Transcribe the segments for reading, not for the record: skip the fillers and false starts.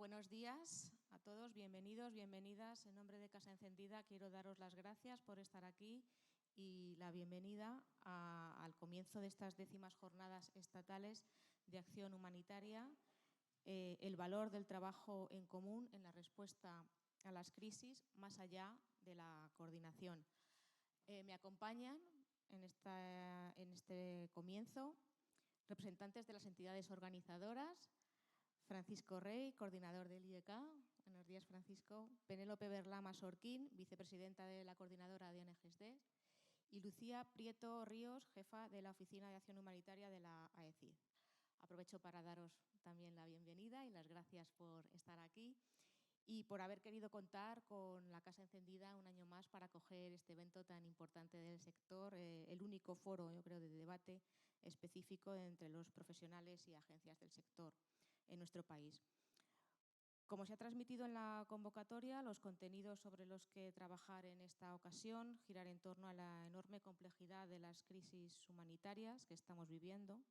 Buenos días a todos, bienvenidos, bienvenidas. En nombre de Casa Encendida quiero daros las gracias por estar aquí y la bienvenida al comienzo de estas 10º Jornadas Estatales de Acción Humanitaria, el valor del trabajo en común en la respuesta a las crisis, más allá de la coordinación. Me acompañan en este comienzo representantes de las entidades organizadoras: Francisco Rey, coordinador del IEK. Buenos días, Francisco. Penélope Berlama Sorquín, vicepresidenta de la coordinadora de ONGs. Y Lucía Prieto Ríos, jefa de la Oficina de Acción Humanitaria de la AECID. Aprovecho para daros también la bienvenida y las gracias por estar aquí y por haber querido contar con la Casa Encendida un año más para acoger este evento tan importante del sector, el único foro, yo creo, de debate específico entre los profesionales y agencias del sector en nuestro país. Como se ha transmitido en la convocatoria, los contenidos sobre los que trabajar en esta ocasión giran en torno a la enorme complejidad de las crisis humanitarias que estamos viviendo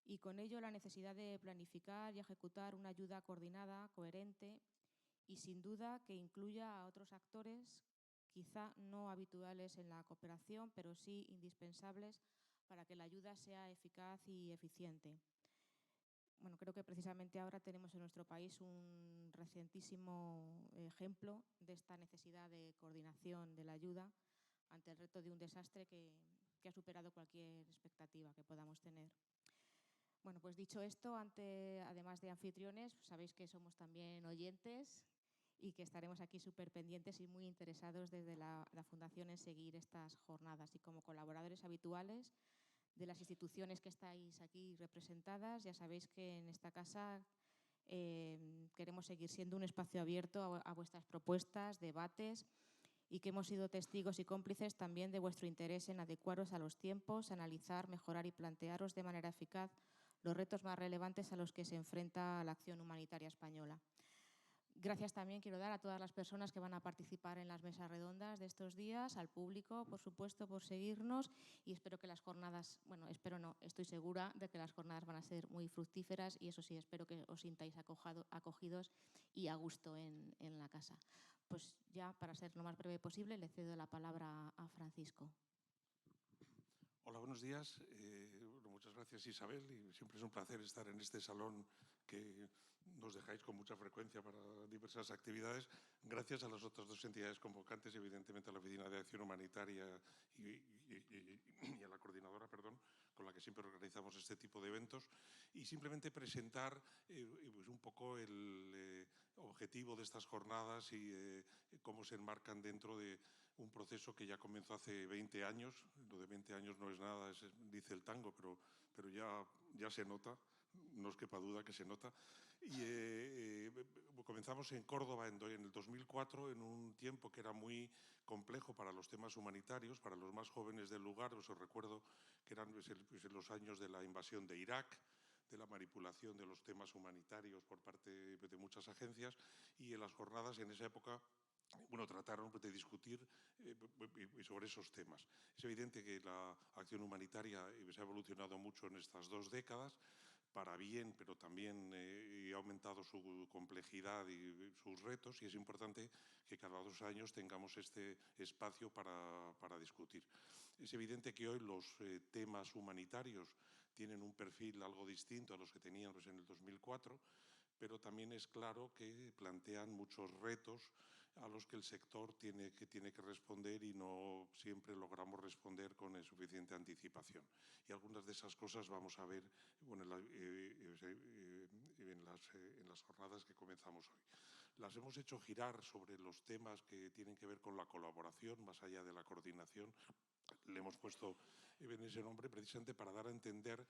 y con ello la necesidad de planificar y ejecutar una ayuda coordinada, coherente y sin duda que incluya a otros actores quizá no habituales en la cooperación, pero sí indispensables para que la ayuda sea eficaz y eficiente. Bueno, creo que precisamente ahora tenemos en nuestro país un recientísimo ejemplo de esta necesidad de coordinación de la ayuda ante el reto de un desastre que ha superado cualquier expectativa que podamos tener. Bueno, pues dicho esto, además de anfitriones, sabéis que somos también oyentes y que estaremos aquí súper pendientes y muy interesados desde la Fundación en seguir estas jornadas. Y como colaboradores habituales de las instituciones que estáis aquí representadas, ya sabéis que en esta casa queremos seguir siendo un espacio abierto a vuestras propuestas, debates, y que hemos sido testigos y cómplices también de vuestro interés en adecuaros a los tiempos, analizar, mejorar y plantearos de manera eficaz los retos más relevantes a los que se enfrenta la acción humanitaria española. Gracias también quiero dar a todas las personas que van a participar en las mesas redondas de estos días, al público, por supuesto, por seguirnos, y espero que las jornadas, bueno, espero no, estoy segura de que las jornadas van a ser muy fructíferas y eso sí, espero que os sintáis acogidos y a gusto en la casa. Pues ya, para ser lo más breve posible, le cedo la palabra a Francisco. Hola, buenos días. Muchas gracias, Isabel, y siempre es un placer estar en este salón que nos dejáis con mucha frecuencia para diversas actividades. Gracias a las otras dos entidades convocantes, evidentemente a la Oficina de Acción Humanitaria y a la coordinadora, con la que siempre organizamos este tipo de eventos. Y simplemente presentar pues un poco el objetivo de estas jornadas y cómo se enmarcan dentro de un proceso que ya comenzó hace 20 años. Lo de 20 años no es nada, dice el tango, pero ya se nota, no os quepa duda que se nota. Y comenzamos en Córdoba en el 2004, en un tiempo que era muy complejo para los temas humanitarios, para los más jóvenes del lugar. Os recuerdo que eran en los años de la invasión de Irak, de la manipulación de los temas humanitarios por parte de muchas agencias, y en las jornadas en esa época trataron de discutir sobre esos temas. Es evidente que la acción humanitaria se ha evolucionado mucho en estas 2 décadas, para bien, pero también ha aumentado su complejidad y sus retos, y es importante que cada 2 años tengamos este espacio para discutir. Es evidente que hoy los temas humanitarios tienen un perfil algo distinto a los que tenían en el 2004, pero también es claro que plantean muchos retos a los que el sector tiene que responder y no siempre logramos responder con suficiente anticipación. Y algunas de esas cosas vamos a ver en las jornadas que comenzamos hoy. Las hemos hecho girar sobre los temas que tienen que ver con la colaboración, más allá de la coordinación. Le hemos puesto en ese nombre precisamente para dar a entender.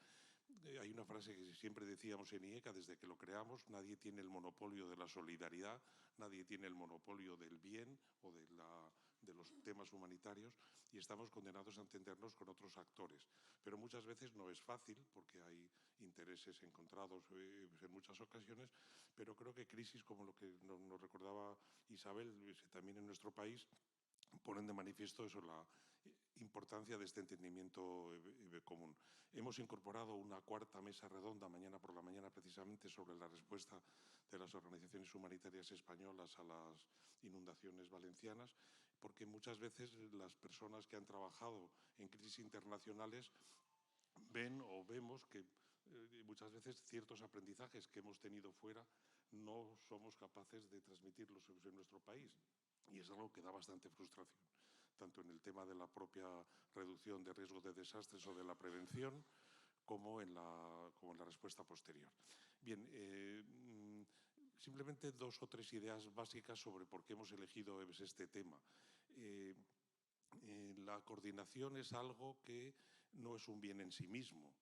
Hay una frase que siempre decíamos en IEK desde que lo creamos: nadie tiene el monopolio de la solidaridad, nadie tiene el monopolio del bien o de los temas humanitarios, y estamos condenados a entendernos con otros actores. Pero muchas veces no es fácil porque hay intereses encontrados en muchas ocasiones, pero creo que crisis como lo que nos recordaba Isabel, también en nuestro país, ponen de manifiesto la importancia de este entendimiento común. Hemos incorporado una 4ª mesa redonda mañana por la mañana precisamente sobre la respuesta de las organizaciones humanitarias españolas a las inundaciones valencianas, porque muchas veces las personas que han trabajado en crisis internacionales ven o vemos que muchas veces ciertos aprendizajes que hemos tenido fuera no somos capaces de transmitirlos en nuestro país. Y es algo que da bastante frustración, tanto en el tema de la propia reducción de riesgo de desastres o de la prevención, como en la respuesta posterior. Bien, simplemente 2 o 3 ideas básicas sobre por qué hemos elegido este tema. La coordinación es algo que no es un bien en sí mismo,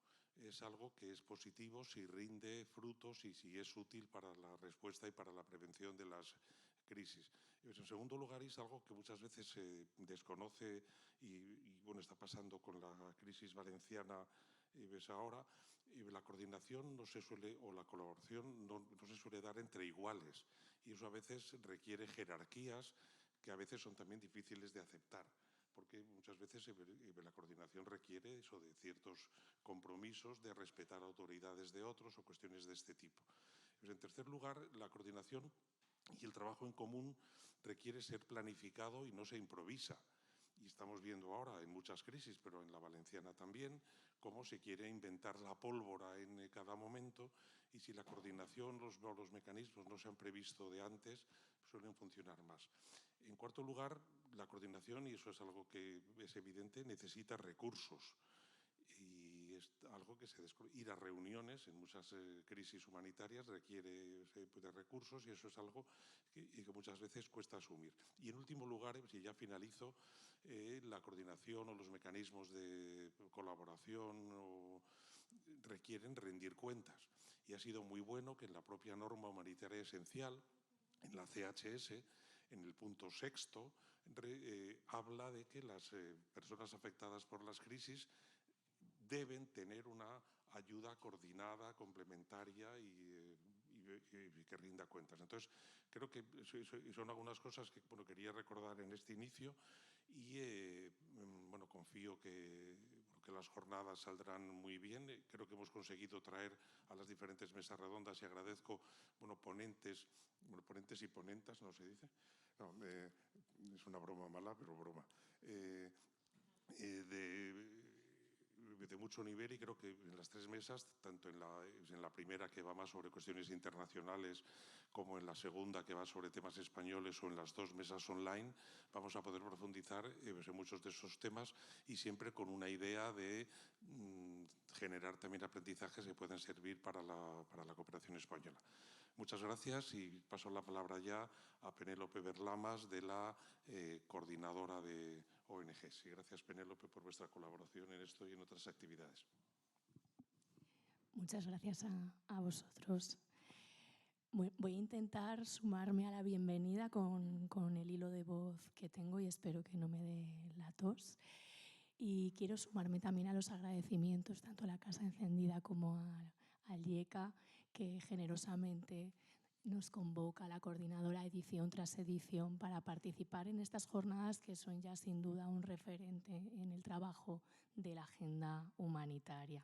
es algo que es positivo si rinde frutos y si es útil para la respuesta y para la prevención de las crisis. En segundo lugar, es algo que muchas veces se desconoce y bueno, está pasando con la crisis valenciana, ves ahora, la coordinación no se suele, o la colaboración no se suele dar entre iguales, y eso a veces requiere jerarquías que a veces son también difíciles de aceptar, porque muchas veces la coordinación requiere eso de ciertos compromisos, de respetar autoridades de otros o cuestiones de este tipo. En tercer lugar, la coordinación y el trabajo en común requiere ser planificado y no se improvisa. Y estamos viendo ahora en muchas crisis, pero en la valenciana también, cómo se quiere inventar la pólvora en cada momento, y si la coordinación, los mecanismos no se han previsto de antes, suelen funcionar más. En cuarto lugar, la coordinación, y eso es algo que es evidente, necesita recursos. Y es algo que ir a reuniones en muchas crisis humanitarias requiere de recursos, y eso es algo que muchas veces cuesta asumir. Y en último lugar, si ya finalizo, la coordinación o los mecanismos de colaboración requieren rendir cuentas. Y ha sido muy bueno que en la propia norma humanitaria esencial, en la CHS, en el punto 6, habla de que las personas afectadas por las crisis deben tener una ayuda coordinada, complementaria y que rinda cuentas. Entonces, creo que son algunas cosas que quería recordar en este inicio, y bueno, confío que las jornadas saldrán muy bien. Creo que hemos conseguido traer a las diferentes mesas redondas, y agradezco ponentes y ponentas, ¿no se dice? No, es una broma mala, pero broma. De mucho nivel, y creo que en las 3 mesas, tanto en la primera, que va más sobre cuestiones internacionales, como en la segunda, que va sobre temas españoles, o en las 2 mesas online, vamos a poder profundizar en muchos de esos temas, y siempre con una idea de generar también aprendizajes que pueden servir para la cooperación española. Muchas gracias, y paso la palabra ya a Penélope Berlamas, de la coordinadora de ONGs. Y gracias, Penélope, por vuestra colaboración en esto y en otras actividades. Muchas gracias a vosotros. Voy a intentar sumarme a la bienvenida con el hilo de voz que tengo, y espero que no me dé la tos. Y quiero sumarme también a los agradecimientos tanto a la Casa Encendida como al IECA, que generosamente nos convoca a la coordinadora edición tras edición para participar en estas jornadas, que son ya sin duda un referente en el trabajo de la agenda humanitaria.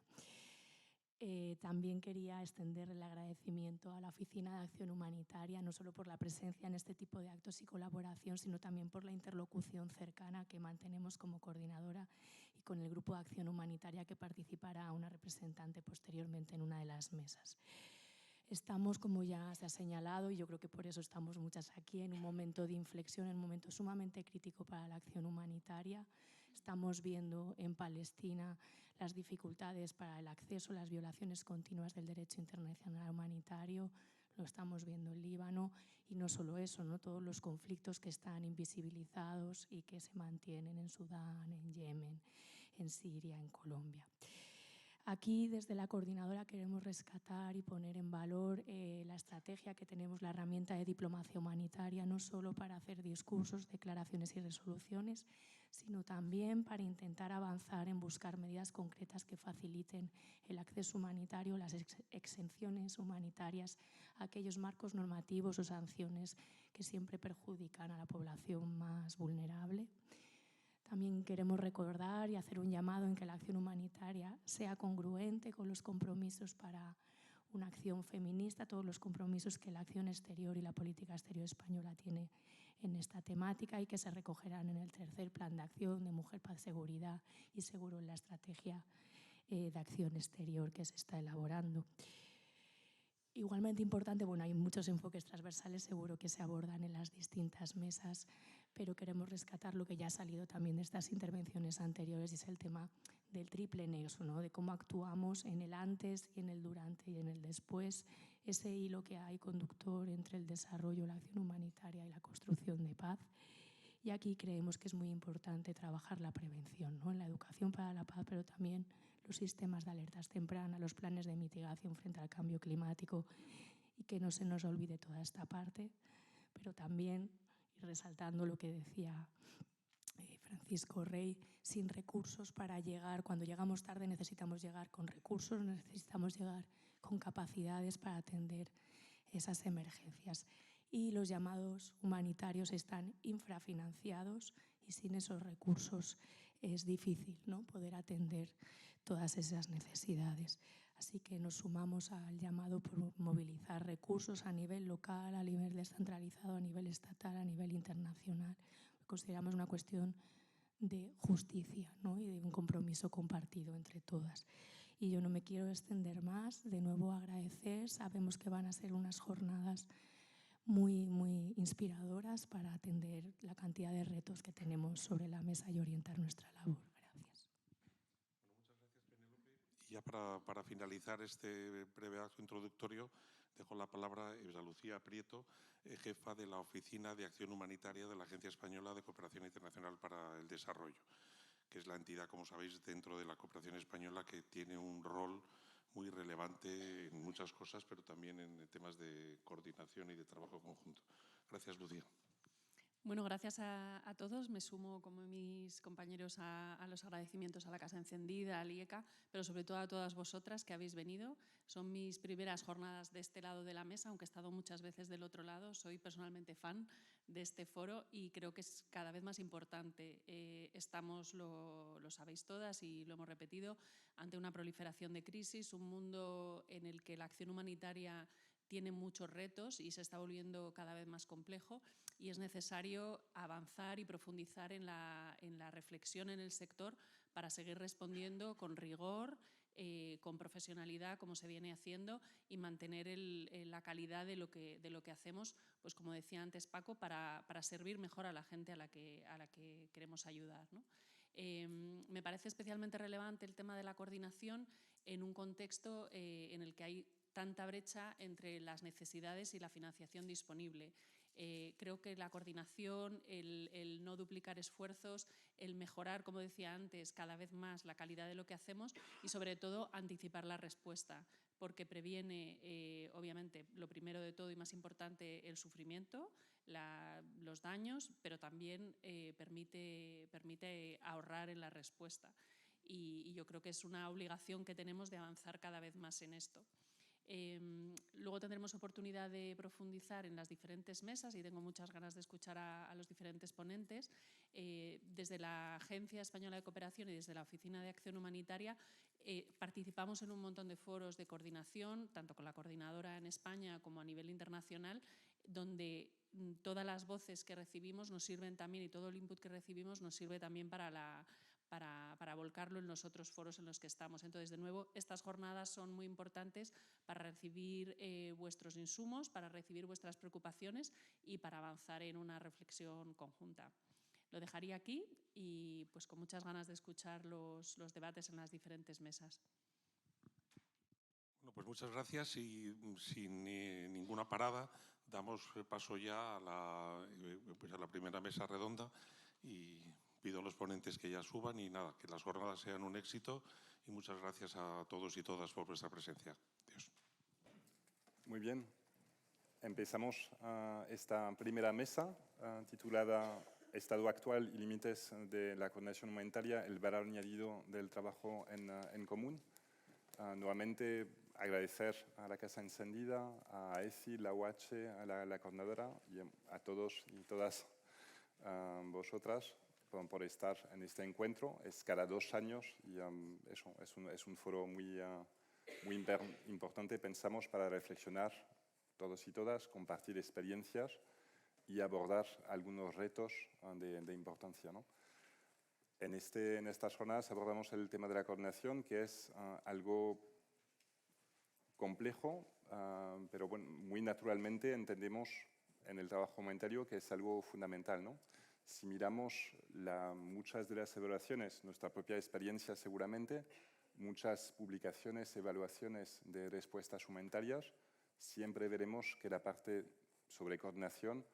También quería extender el agradecimiento a la Oficina de Acción Humanitaria, no solo por la presencia en este tipo de actos y colaboración, sino también por la interlocución cercana que mantenemos como coordinadora, y con el Grupo de Acción Humanitaria, que participará una representante posteriormente en una de las mesas. Estamos, como ya se ha señalado, y yo creo que por eso estamos muchas aquí, en un momento de inflexión, en un momento sumamente crítico para la acción humanitaria. Estamos viendo en Palestina las dificultades para el acceso, las violaciones continuas del derecho internacional humanitario. Lo estamos viendo en Líbano, y no solo eso, ¿no? Todos los conflictos que están invisibilizados y que se mantienen en Sudán, en Yemen, en Siria, en Colombia. Aquí, desde la coordinadora, queremos rescatar y poner en valor la estrategia que tenemos, la herramienta de diplomacia humanitaria, no solo para hacer discursos, declaraciones y resoluciones, sino también para intentar avanzar en buscar medidas concretas que faciliten el acceso humanitario, las exenciones humanitarias, aquellos marcos normativos o sanciones que siempre perjudican a la población más vulnerable. También queremos recordar y hacer un llamado en que la acción humanitaria sea congruente con los compromisos para una acción feminista, todos los compromisos que la acción exterior y la política exterior española tiene en esta temática y que se recogerán en el tercer plan de acción de Mujer, Paz, Seguridad y Seguro en la estrategia de acción exterior que se está elaborando. Igualmente importante, bueno, hay muchos enfoques transversales seguro que se abordan en las distintas mesas, pero queremos rescatar lo que ya ha salido también de estas intervenciones anteriores y es el tema del triple nexo, ¿no? De cómo actuamos en el antes, y en el durante y en el después, ese hilo que hay conductor entre el desarrollo, la acción humanitaria y la construcción de paz. Y aquí creemos que es muy importante trabajar la prevención, ¿no? En la educación para la paz, pero también los sistemas de alertas tempranas, los planes de mitigación frente al cambio climático y que no se nos olvide toda esta parte, pero también, y resaltando lo que decía Francisco Rey, sin recursos para llegar, cuando llegamos tarde necesitamos llegar con recursos, necesitamos llegar con capacidades para atender esas emergencias. Y los llamados humanitarios están infrafinanciados y sin esos recursos es difícil, ¿no?, poder atender todas esas necesidades. Así que nos sumamos al llamado por movilizar recursos a nivel local, a nivel descentralizado, a nivel estatal, a nivel internacional. Consideramos una cuestión de justicia, ¿no?, y de un compromiso compartido entre todas. Y yo no me quiero extender más, de nuevo agradecer, sabemos que van a ser unas jornadas muy, muy inspiradoras para atender la cantidad de retos que tenemos sobre la mesa y orientar nuestra labor. Gracias. Y ya para finalizar este breve acto introductorio, dejo la palabra a Eva Lucía Prieto, jefa de la Oficina de Acción Humanitaria de la Agencia Española de Cooperación Internacional para el Desarrollo, que es la entidad, como sabéis, dentro de la cooperación española que tiene un rol muy relevante en muchas cosas, pero también en temas de coordinación y de trabajo conjunto. Gracias, Lucía. Bueno, gracias a todos. Me sumo, como mis compañeros, a los agradecimientos a la Casa Encendida, al IECA, pero sobre todo a todas vosotras que habéis venido. Son mis primeras jornadas de este lado de la mesa, aunque he estado muchas veces del otro lado. Soy personalmente fan de este foro y creo que es cada vez más importante. Estamos, lo sabéis todas y lo hemos repetido, ante una proliferación de crisis, un mundo en el que la acción humanitaria tiene muchos retos y se está volviendo cada vez más complejo y es necesario avanzar y profundizar en la reflexión en el sector para seguir respondiendo con rigor, con profesionalidad, como se viene haciendo, y mantener la calidad de lo que hacemos, pues como decía antes Paco, para servir mejor a la gente a la que queremos ayudar, ¿no? Me parece especialmente relevante el tema de la coordinación en un contexto en el que hay tanta brecha entre las necesidades y la financiación disponible. Creo que la coordinación, el no duplicar esfuerzos, el mejorar, como decía antes, cada vez más la calidad de lo que hacemos y, sobre todo, anticipar la respuesta, porque previene, obviamente, lo primero de todo y más importante, el sufrimiento, los daños, pero también permite ahorrar en la respuesta. Y yo creo que es una obligación que tenemos de avanzar cada vez más en esto. Luego tendremos oportunidad de profundizar en las diferentes mesas y tengo muchas ganas de escuchar a los diferentes ponentes. Desde la Agencia Española de Cooperación y desde la Oficina de Acción Humanitaria participamos en un montón de foros de coordinación, tanto con la coordinadora en España como a nivel internacional, donde todas las voces que recibimos nos sirven también y todo el input que recibimos nos sirve también para volcarlo en los otros foros en los que estamos. Entonces, de nuevo, estas jornadas son muy importantes para recibir vuestros insumos, para recibir vuestras preocupaciones y para avanzar en una reflexión conjunta. Lo dejaría aquí y pues con muchas ganas de escuchar los debates en las diferentes mesas. Bueno, pues muchas gracias y sin ninguna parada damos paso ya a la primera mesa redonda y pido a los ponentes que ya suban y nada, que las jornadas sean un éxito y muchas gracias a todos y todas por vuestra presencia. Adiós. Muy bien. Empezamos esta primera mesa titulada Estado actual y límites de la coordinación humanitaria, el valor añadido del trabajo en común. Nuevamente agradecer a la Casa Encendida, a ESI, la UH, a la coordinadora y a todos y todas vosotras por estar en este encuentro. Es cada 2 años y eso es un foro muy muy importante, pensamos, para reflexionar todos y todas, compartir experiencias y abordar algunos retos de importancia, ¿no? En estas jornadas abordamos el tema de la coordinación, que es algo complejo, pero bueno, muy naturalmente entendemos en el trabajo humanitario que es algo fundamental, ¿no? Si miramos muchas de las evaluaciones, nuestra propia experiencia seguramente, muchas publicaciones, evaluaciones de respuestas humanitarias, siempre veremos que la parte sobre coordinación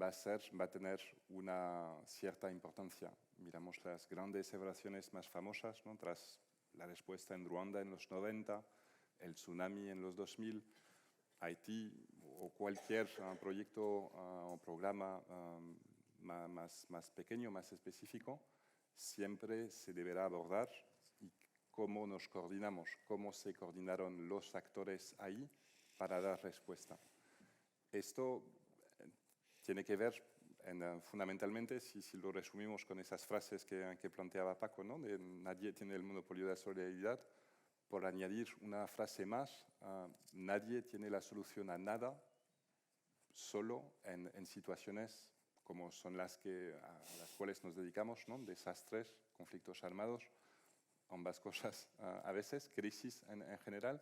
va a tener una cierta importancia. Miramos las grandes evaluaciones más famosas, ¿no? Tras la respuesta en Ruanda en los 90, el tsunami en los 2000, Haití o cualquier proyecto o programa más pequeño, más específico, siempre se deberá abordar y cómo nos coordinamos, cómo se coordinaron los actores ahí para dar respuesta. Esto tiene que ver fundamentalmente, si lo resumimos con esas frases que planteaba Paco, ¿no? De nadie tiene el monopolio de la solidaridad. Por añadir una frase más, nadie tiene la solución a nada solo en situaciones como son a las cuales nos dedicamos, ¿no? Desastres, conflictos armados, ambas cosas a veces, crisis en general.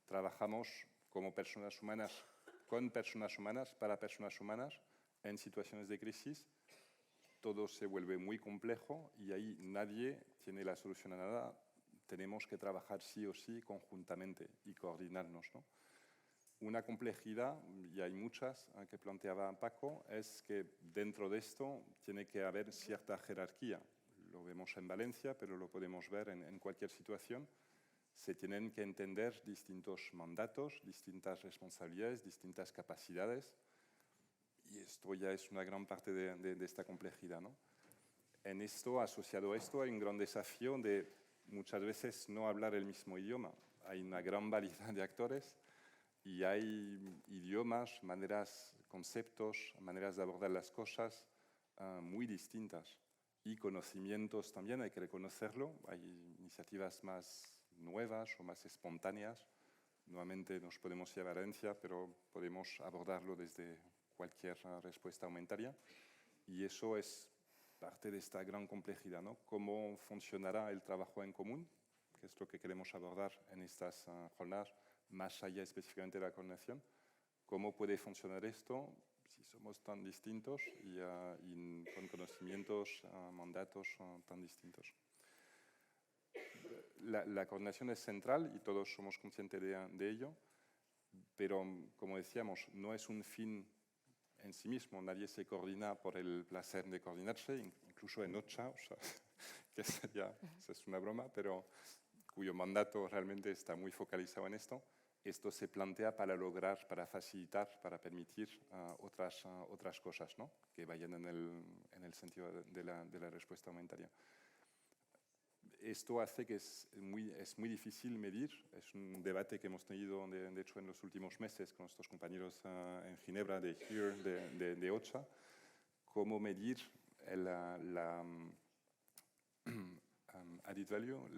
Trabajamos como personas humanas, con personas humanas, para personas humanas, en situaciones de crisis. Todo se vuelve muy complejo y ahí nadie tiene la solución a nada. Tenemos que trabajar sí o sí conjuntamente y coordinarnos, ¿no? Una complejidad, y hay muchas que planteaba Paco, es que dentro de esto tiene que haber cierta jerarquía. Lo vemos en Valencia, pero lo podemos ver en cualquier situación. Se tienen que entender distintos mandatos, distintas responsabilidades, distintas capacidades, y esto ya es una gran parte de esta complejidad, ¿no? En esto, asociado a esto, hay un gran desafío de muchas veces no hablar el mismo idioma. Hay una gran variedad de actores y hay idiomas, maneras, conceptos, maneras de abordar las cosas muy distintas. Y conocimientos también, hay que reconocerlo. Hay iniciativas más nuevas o más espontáneas. Nuevamente nos podemos ir a Valencia, pero podemos abordarlo desde cualquier respuesta humanitaria. Y eso es parte de esta gran complejidad, ¿no? ¿Cómo funcionará el trabajo en común? Que es lo que queremos abordar en estas jornadas, más allá específicamente de la coordinación. ¿Cómo puede funcionar esto si somos tan distintos y con conocimientos, mandatos tan distintos? La coordinación es central y todos somos conscientes de ello, pero como decíamos, no es un fin en sí mismo. Nadie se coordina por el placer de coordinarse, incluso en OCHA, o sea, que esa es una broma, pero cuyo mandato realmente está muy focalizado en esto. Esto se plantea para lograr, para facilitar, para permitir otras cosas, ¿no? Que vayan en el sentido de la respuesta humanitaria. Esto hace que es muy difícil medir. Es un debate que hemos tenido, de hecho, en los últimos meses con nuestros compañeros en Ginebra, de HERE, de OCHA, cómo medir added value,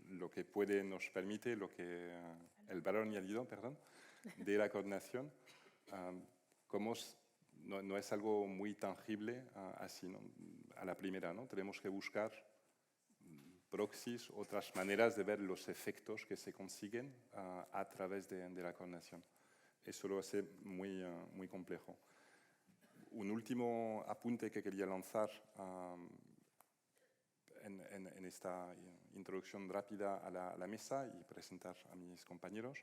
lo que nos permite, el valor añadido, de la coordinación, no es algo muy tangible así, ¿no? A la primera, ¿no? Tenemos que buscar proxies, otras maneras de ver los efectos que se consiguen a través de la coordinación. Eso lo hace muy complejo. Un último apunte que quería lanzar en esta introducción rápida a la mesa y presentar a mis compañeros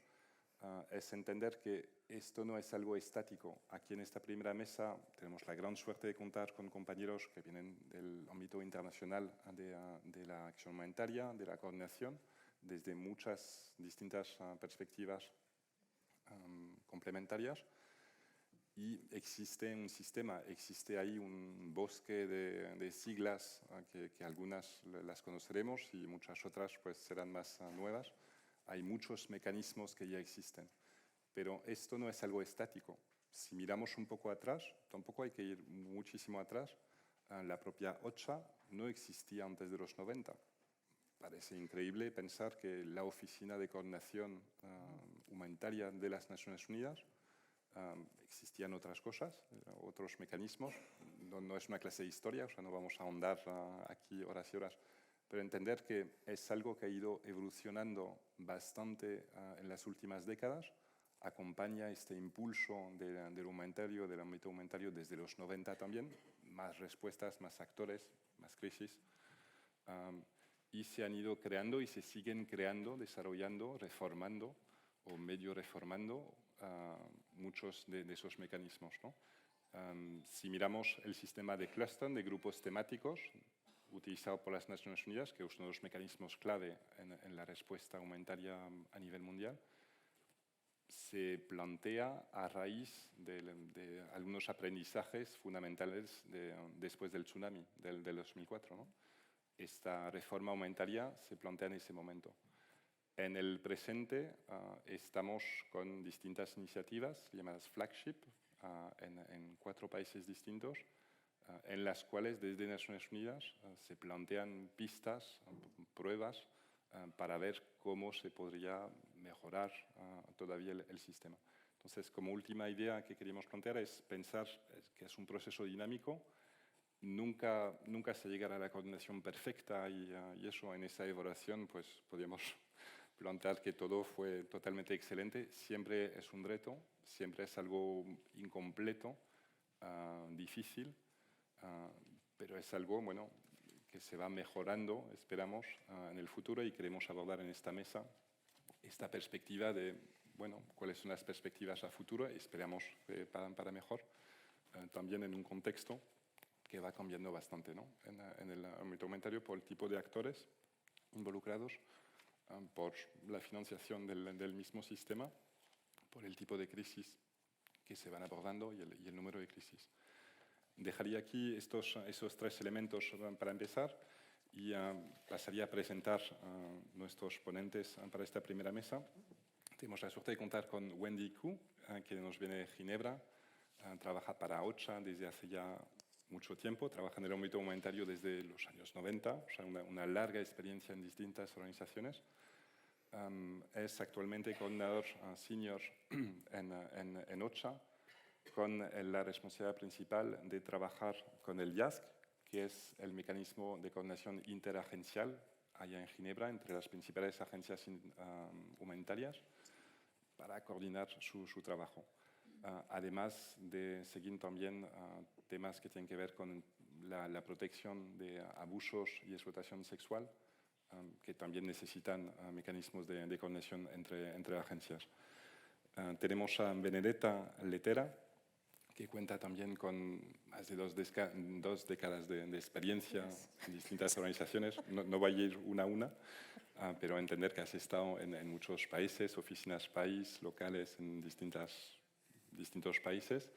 es entender que esto no es algo estático. Aquí en esta primera mesa tenemos la gran suerte de contar con compañeros que vienen del ámbito internacional de la acción humanitaria, de la coordinación, desde muchas distintas perspectivas complementarias. Y existe un sistema, existe ahí un bosque de siglas que algunas las conoceremos y muchas otras pues serán más nuevas. Hay muchos mecanismos que ya existen, pero esto no es algo estático. Si miramos un poco atrás, tampoco hay que ir muchísimo atrás, la propia OCHA no existía antes de los 90. parece increíble pensar que la Oficina de Coordinación Humanitaria de las Naciones Unidas, existían otras cosas, otros mecanismos. No es una clase de historia, o sea, no vamos a ahondar aquí horas y horas, pero entender que es algo que ha ido evolucionando bastante en las últimas décadas, acompaña este impulso del humanitario, del ámbito humanitario desde los 90 también, más respuestas, más actores, más crisis, y se han ido creando y se siguen creando, desarrollando, reformando o medio reformando muchos de esos mecanismos, ¿no? Si miramos el sistema de cluster, de grupos temáticos, utilizado por las Naciones Unidas, que es uno de los mecanismos clave en la respuesta humanitaria a nivel mundial, se plantea a raíz de algunos aprendizajes fundamentales después del tsunami del 2004, ¿no? Esta reforma humanitaria se plantea en ese momento. En el presente estamos con distintas iniciativas llamadas flagship en 4 países distintos, en las cuales desde Naciones Unidas se plantean pistas, pruebas para ver cómo se podría mejorar todavía el sistema. Entonces, como última idea que queríamos plantear es pensar que es un proceso dinámico. Nunca se llegará a la coordinación perfecta y eso en esa evaluación pues podríamos plantear que todo fue totalmente excelente. Siempre es un reto, siempre es algo incompleto, difícil, pero es algo, bueno, que se va mejorando, esperamos, en el futuro, y queremos abordar en esta mesa esta perspectiva de, bueno, cuáles son las perspectivas a futuro, esperamos para mejor, también en un contexto que va cambiando bastante, ¿no? En el ámbito humanitario por el tipo de actores involucrados, por la financiación del mismo sistema, por el tipo de crisis que se van abordando y el número de crisis. Dejaría aquí esos 3 elementos para empezar y pasaría a presentar a nuestros ponentes para esta primera mesa. Tenemos la suerte de contar con Wendy Ku, que nos viene de Ginebra, trabaja para OCHA desde hace ya mucho tiempo, trabaja en el ámbito humanitario desde los años 90, o sea, una larga experiencia en distintas organizaciones. Es actualmente coordinador senior en OCHA, con la responsabilidad principal de trabajar con el IASC, que es el mecanismo de coordinación interagencial allá en Ginebra, entre las principales agencias humanitarias, para coordinar su trabajo. Además de seguir también temas que tienen que ver con la protección de abusos y explotación sexual, que también necesitan mecanismos de coordinación entre agencias. Tenemos a Benedetta Lettera, que cuenta también con más de 2 décadas de experiencia en distintas organizaciones. No voy a ir una a una, pero entender que has estado en muchos países, oficinas país, locales en distintos países.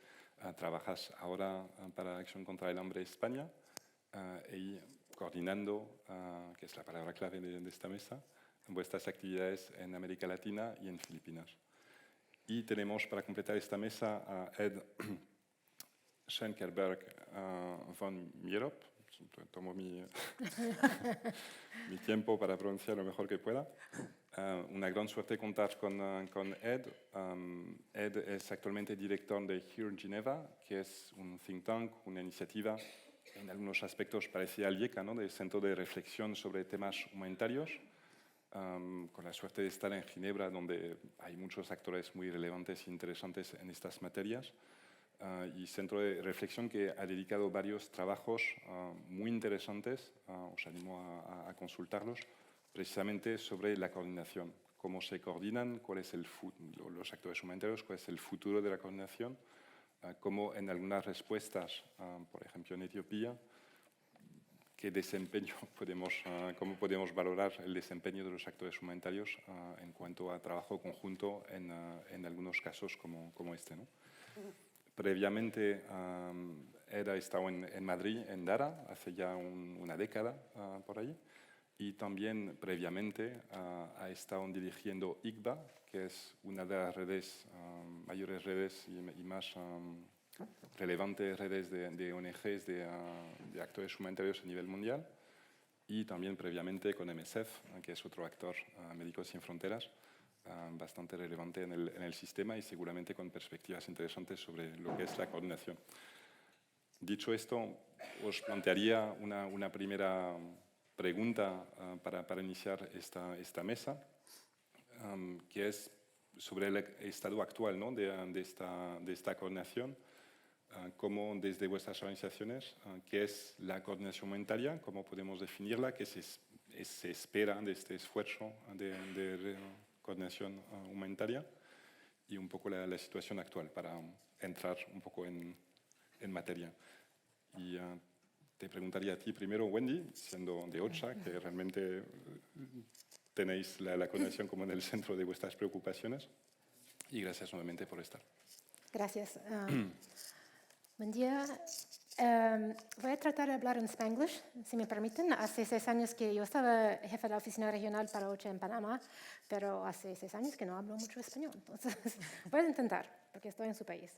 Trabajas ahora para Acción contra el Hambre España y coordinando, que es la palabra clave de esta mesa, vuestras actividades en América Latina y en Filipinas. Y tenemos para completar esta mesa a Ed Schenkerberg von Mierop. Tomo mi tiempo para pronunciar lo mejor que pueda. Una gran suerte contar con Ed. Ed es actualmente director de Here Geneva, que es un think tank, una iniciativa en algunos aspectos parecida al IECA, ¿no? Del Centro de Reflexión sobre Temas Humanitarios, con la suerte de estar en Ginebra, donde hay muchos actores muy relevantes e interesantes en estas materias, y centro de reflexión que ha dedicado varios trabajos muy interesantes, os animo a consultarlos, precisamente sobre la coordinación, cómo se coordinan, cuál es los actores humanitarios, cuál es el futuro de la coordinación, cómo en algunas respuestas, por ejemplo en Etiopía, cómo podemos valorar el desempeño de los actores humanitarios en cuanto a trabajo conjunto en algunos casos como este, ¿no? Previamente, Ed ha estado en Madrid, en Dara, hace ya una década por ahí, y también previamente ha estado dirigiendo ICBA, que es una de las mayores redes y más relevantes redes de ONGs, de actores humanitarios a nivel mundial. y también previamente con MSF, que es otro actor, Médicos Sin Fronteras, bastante relevante en el sistema y seguramente con perspectivas interesantes sobre lo que es la coordinación. Dicho esto, os plantearía una primera pregunta para iniciar esta mesa, que es sobre el estado actual, ¿no?, de esta coordinación. Cómo desde vuestras organizaciones, qué es la coordinación humanitaria, cómo podemos definirla, qué se espera de este esfuerzo de coordinación humanitaria y un poco la situación actual para entrar un poco en materia. Y te preguntaría a ti primero, Wendy, siendo de OCHA, que realmente tenéis la coordinación como en el centro de vuestras preocupaciones, y gracias nuevamente por estar. Gracias. Buen día. Voy a tratar de hablar en Spanglish, si me permiten. Hace 6 años que yo estaba jefa de la oficina regional para OCHA en Panamá, pero hace 6 años que no hablo mucho español. Entonces, voy a intentar, porque estoy en su país.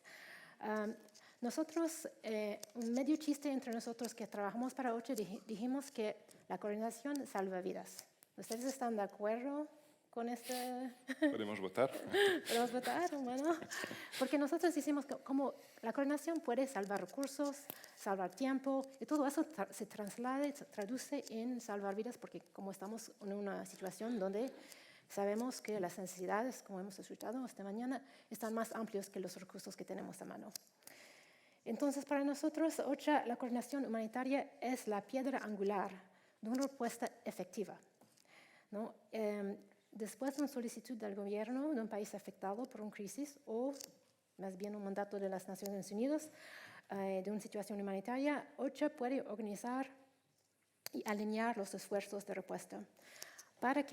Nosotros, un medio chiste entre nosotros que trabajamos para OCHA, dijimos que la coordinación salva vidas. ¿Ustedes están de acuerdo con este? ¿Podemos votar? ¿Podemos votar? Bueno, porque nosotros decimos que como la coordinación puede salvar recursos, salvar tiempo, y todo eso se traduce en salvar vidas, porque como estamos en una situación donde sabemos que las necesidades, como hemos escuchado esta mañana, están más amplios que los recursos que tenemos a mano. Entonces, para nosotros, OCHA, la coordinación humanitaria es la piedra angular de una respuesta efectiva, ¿no? Después de una solicitud del gobierno de un país afectado por una crisis o más bien un mandato de las Naciones Unidas de una situación humanitaria, OCHA puede organizar y alinear los esfuerzos de respuesta para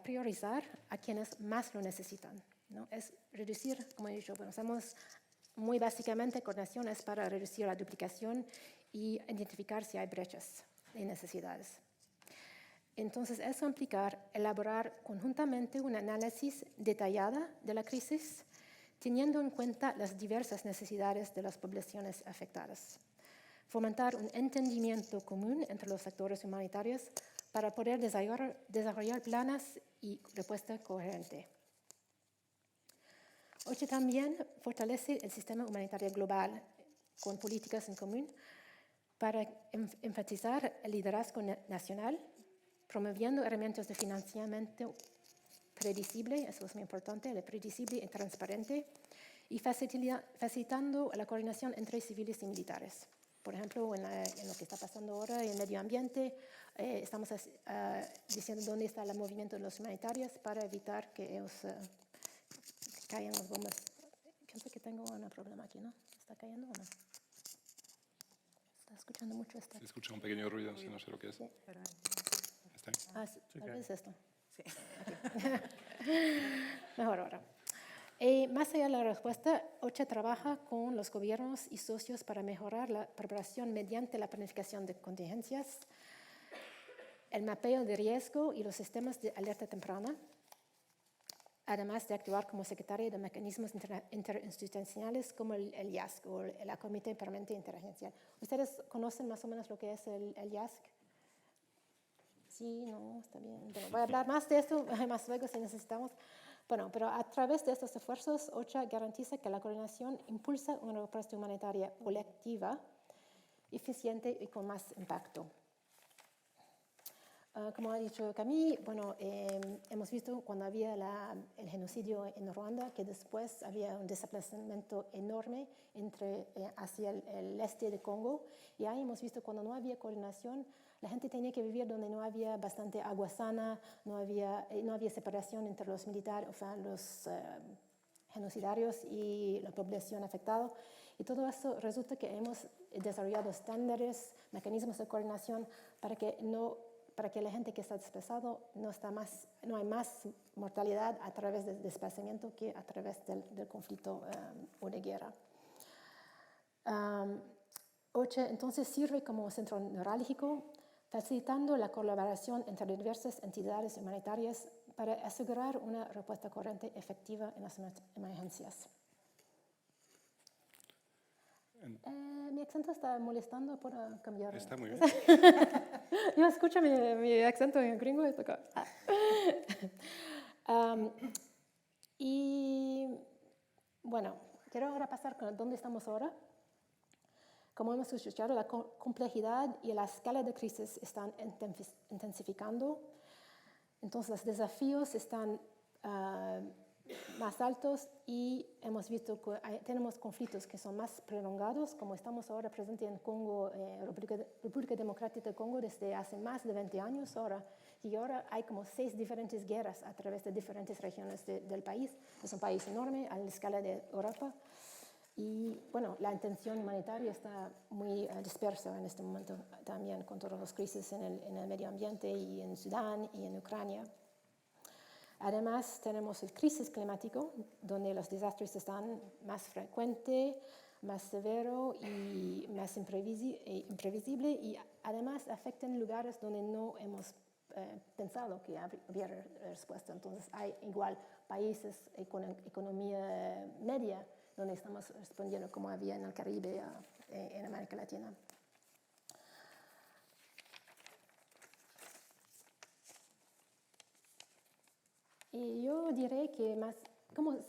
priorizar a quienes más lo necesitan, ¿no? Es reducir, como he dicho, pensamos muy básicamente, coordinación es para reducir la duplicación y identificar si hay brechas y necesidades. Entonces, eso implica elaborar conjuntamente un análisis detallado de la crisis, teniendo en cuenta las diversas necesidades de las poblaciones afectadas. Fomentar un entendimiento común entre los actores humanitarios para poder desarrollar planes y respuesta coherente. OCHA también fortalece el sistema humanitario global con políticas en común para enfatizar el liderazgo nacional, promoviendo herramientas de financiamiento predecible, eso es muy importante, predecible y transparente, y facilitando la coordinación entre civiles y militares. Por ejemplo, en lo que está pasando ahora en el medio ambiente, estamos diciendo dónde está el movimiento de los humanitarios para evitar que ellos caigan las bombas. Pienso que tengo un problema aquí, ¿no? ¿Está cayendo o no? ¿Está escuchando mucho esto? Se escucha un pequeño ruido, si no sé lo que es. Sí. ¿Está bien? Tal vez esto. Sí. Okay. Mejor ahora. Más allá de la respuesta, OCHA trabaja con los gobiernos y socios para mejorar la preparación mediante la planificación de contingencias, el mapeo de riesgo y los sistemas de alerta temprana, además de actuar como secretaria de mecanismos interinstitucionales como el YASC o el Comité Permanente Interagencial. ¿Ustedes conocen más o menos lo que es el YASC? Sí, no, está bien. Bueno, voy a hablar más de esto más luego si necesitamos. Bueno, pero a través de estos esfuerzos, OCHA garantiza que la coordinación impulsa una respuesta humanitaria colectiva, eficiente y con más impacto. Como ha dicho Camille, bueno, hemos visto cuando había el genocidio en Ruanda que después había un desplazamiento enorme hacia el este de Congo, y ahí hemos visto cuando no había coordinación, la gente tenía que vivir donde no había bastante agua sana, no había separación entre los militares, o sea, los genocidarios y la población afectada. Y todo eso resulta que hemos desarrollado estándares, mecanismos de coordinación para que la gente que está desplazada no hay más mortalidad a través del desplazamiento que a través del conflicto o de guerra. OCHA entonces sirve como centro neurálgico, facilitando la colaboración entre diversas entidades humanitarias para asegurar una respuesta coherente y efectiva en las emergencias. Mi acento está molestando, ¿puedo cambiar? Está muy bien. Yo escucho mi acento en gringo. Y bueno, quiero ahora pasar con dónde estamos ahora. Como hemos escuchado, la complejidad y la escala de crisis están intensificando. Entonces, los desafíos están más altos y hemos visto que tenemos conflictos que son más prolongados, como estamos ahora presentes en Congo, República Democrática de Congo, desde hace más de 20 años ahora. Y ahora hay como 6 diferentes guerras a través de diferentes regiones del país. Es un país enorme a la escala de Europa. Y bueno, la intención humanitaria está muy dispersa en este momento también con todas las crisis en el medio ambiente y en Sudán y en Ucrania. Además, tenemos el crisis climático, donde los desastres están más frecuentes, más severos y más imprevisibles, y además afectan lugares donde no hemos pensado que hubiera respuesta. Entonces, hay igual países con economía media donde estamos respondiendo como había en el Caribe, en América Latina. Y yo diré que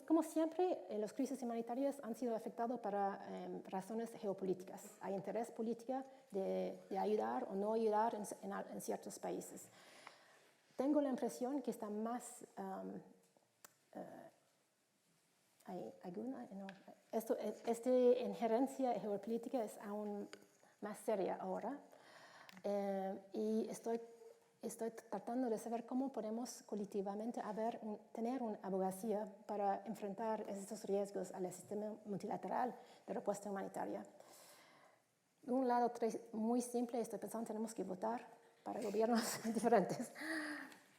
como siempre, las crisis humanitarias han sido afectadas por razones geopolíticas. Hay interés político de ayudar o no ayudar en ciertos países. Tengo la impresión que está más... Esta injerencia geopolítica es aún más seria ahora. Y estoy tratando de saber cómo podemos colectivamente tener una abogacía para enfrentar estos riesgos al sistema multilateral de respuesta humanitaria. De un lado muy simple, estoy pensando, tenemos que votar para gobiernos diferentes.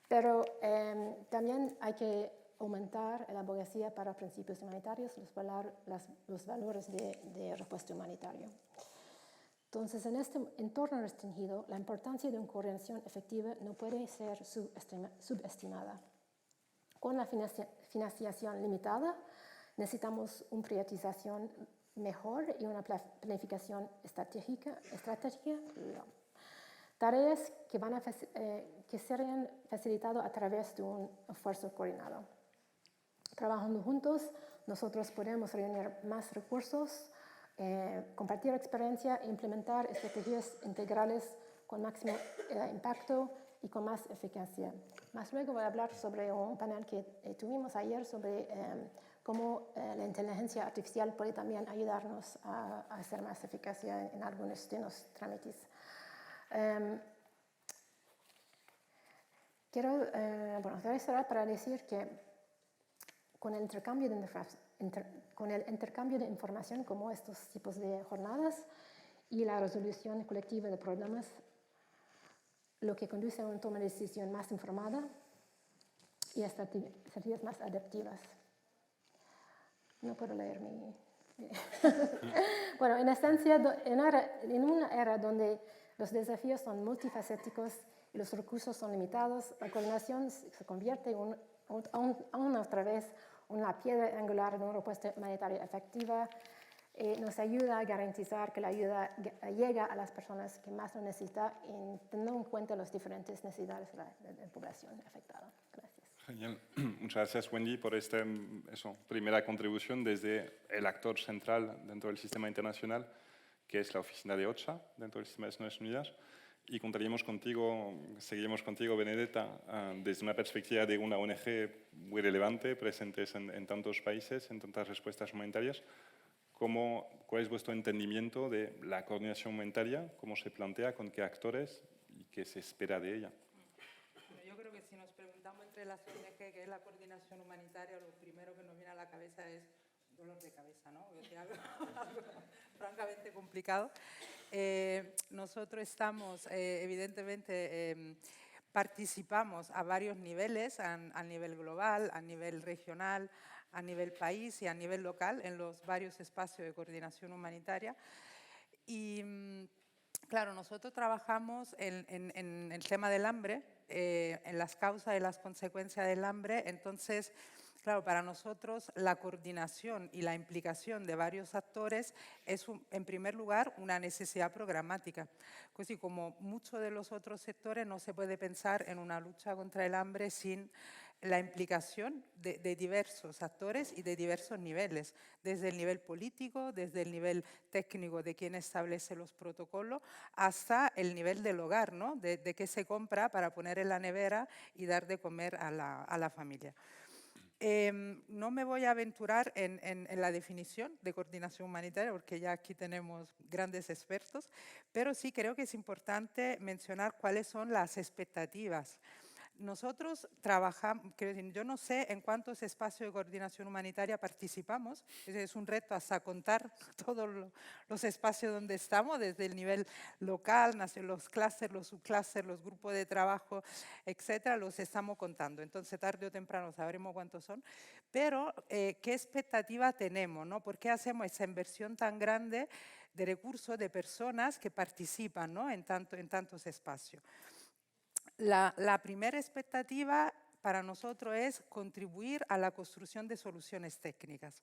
Pero también hay que aumentar la abogacía para principios humanitarios, los valores de respuesta humanitaria. Entonces, en este entorno restringido, la importancia de una coordinación efectiva no puede ser subestimada. Con la financiación limitada, necesitamos una priorización mejor y una planificación estratégica, tareas que serían facilitadas a través de un esfuerzo coordinado. Trabajando juntos, nosotros podemos reunir más recursos, compartir experiencia e implementar estrategias integrales con máximo impacto y con más eficacia. Más luego voy a hablar sobre un panel que tuvimos ayer sobre cómo la inteligencia artificial puede también ayudarnos a hacer más eficacia en algunos de los trámites. Quiero cerrar para decir que con el intercambio de información como estos tipos de jornadas y la resolución colectiva de problemas, lo que conduce a una toma de decisión más informada y a estrategias más adaptivas. No puedo leer mi... Bueno, en esencia, en una era donde los desafíos son multifacéticos y los recursos son limitados, la coordinación se convierte aún otra vez en una piedra angular de una respuesta humanitaria efectiva. Nos ayuda a garantizar que la ayuda llega a las personas que más lo necesitan y teniendo en cuenta las diferentes necesidades de la población afectada. Gracias. Genial. Muchas gracias, Wendy, por esta primera contribución desde el actor central dentro del sistema internacional, que es la oficina de OCHA, dentro del sistema de Naciones Unidas. Y seguiremos contigo, Benedetta, desde una perspectiva de una ONG muy relevante, presentes en tantos países, en tantas respuestas humanitarias. ¿Cuál es vuestro entendimiento de la coordinación humanitaria? ¿Cómo se plantea? ¿Con qué actores? ¿Y qué se espera de ella? Bueno, yo creo que si nos preguntamos entre las ONG qué es la coordinación humanitaria, lo primero que nos viene a la cabeza es dolor de cabeza, ¿no? Es algo francamente complicado. Nosotros estamos, evidentemente, participamos a varios niveles, a nivel global, a nivel regional, a nivel país y a nivel local, en los varios espacios de coordinación humanitaria. Y, claro, nosotros trabajamos en el tema del hambre, en las causas y las consecuencias del hambre. Entonces, Claro, para nosotros la coordinación y la implicación de varios actores es, en primer lugar, una necesidad programática. Así como muchos de los otros sectores, no se puede pensar en una lucha contra el hambre sin la implicación de diversos actores y de diversos niveles, desde el nivel político, desde el nivel técnico de quien establece los protocolos, hasta el nivel del hogar, ¿no? de qué se compra para poner en la nevera y dar de comer a la familia. No me voy a aventurar en la definición de coordinación humanitaria porque ya aquí tenemos grandes expertos, pero sí creo que es importante mencionar cuáles son las expectativas. Nosotros trabajamos, yo no sé en cuántos espacios de coordinación humanitaria participamos, es un reto hasta contar todos los espacios donde estamos, desde el nivel local, los clústeres, los subclústeres, los grupos de trabajo, etcétera, los estamos contando. Entonces, tarde o temprano sabremos cuántos son. Pero, ¿qué expectativa tenemos, no? ¿Por qué hacemos esa inversión tan grande de recursos, de personas que participan, ¿no? en tantos espacios? La primera expectativa para nosotros es contribuir a la construcción de soluciones técnicas.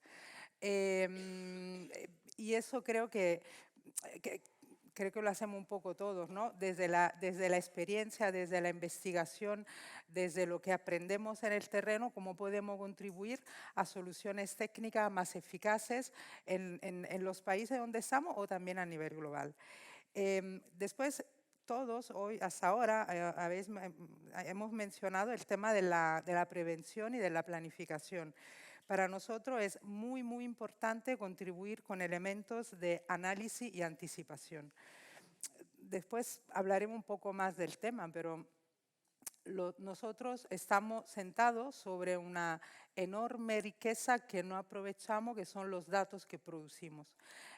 Y eso creo que lo hacemos un poco todos, ¿no? Desde la experiencia, desde la investigación, desde lo que aprendemos en el terreno, cómo podemos contribuir a soluciones técnicas más eficaces en los países donde estamos o también a nivel global. Después, todos hoy, hasta ahora, hemos mencionado el tema de la prevención y de la planificación. Para nosotros es muy, muy importante contribuir con elementos de análisis y anticipación. Después hablaremos un poco más del tema, pero nosotros estamos sentados sobre una enorme riqueza que no aprovechamos, que son los datos que producimos.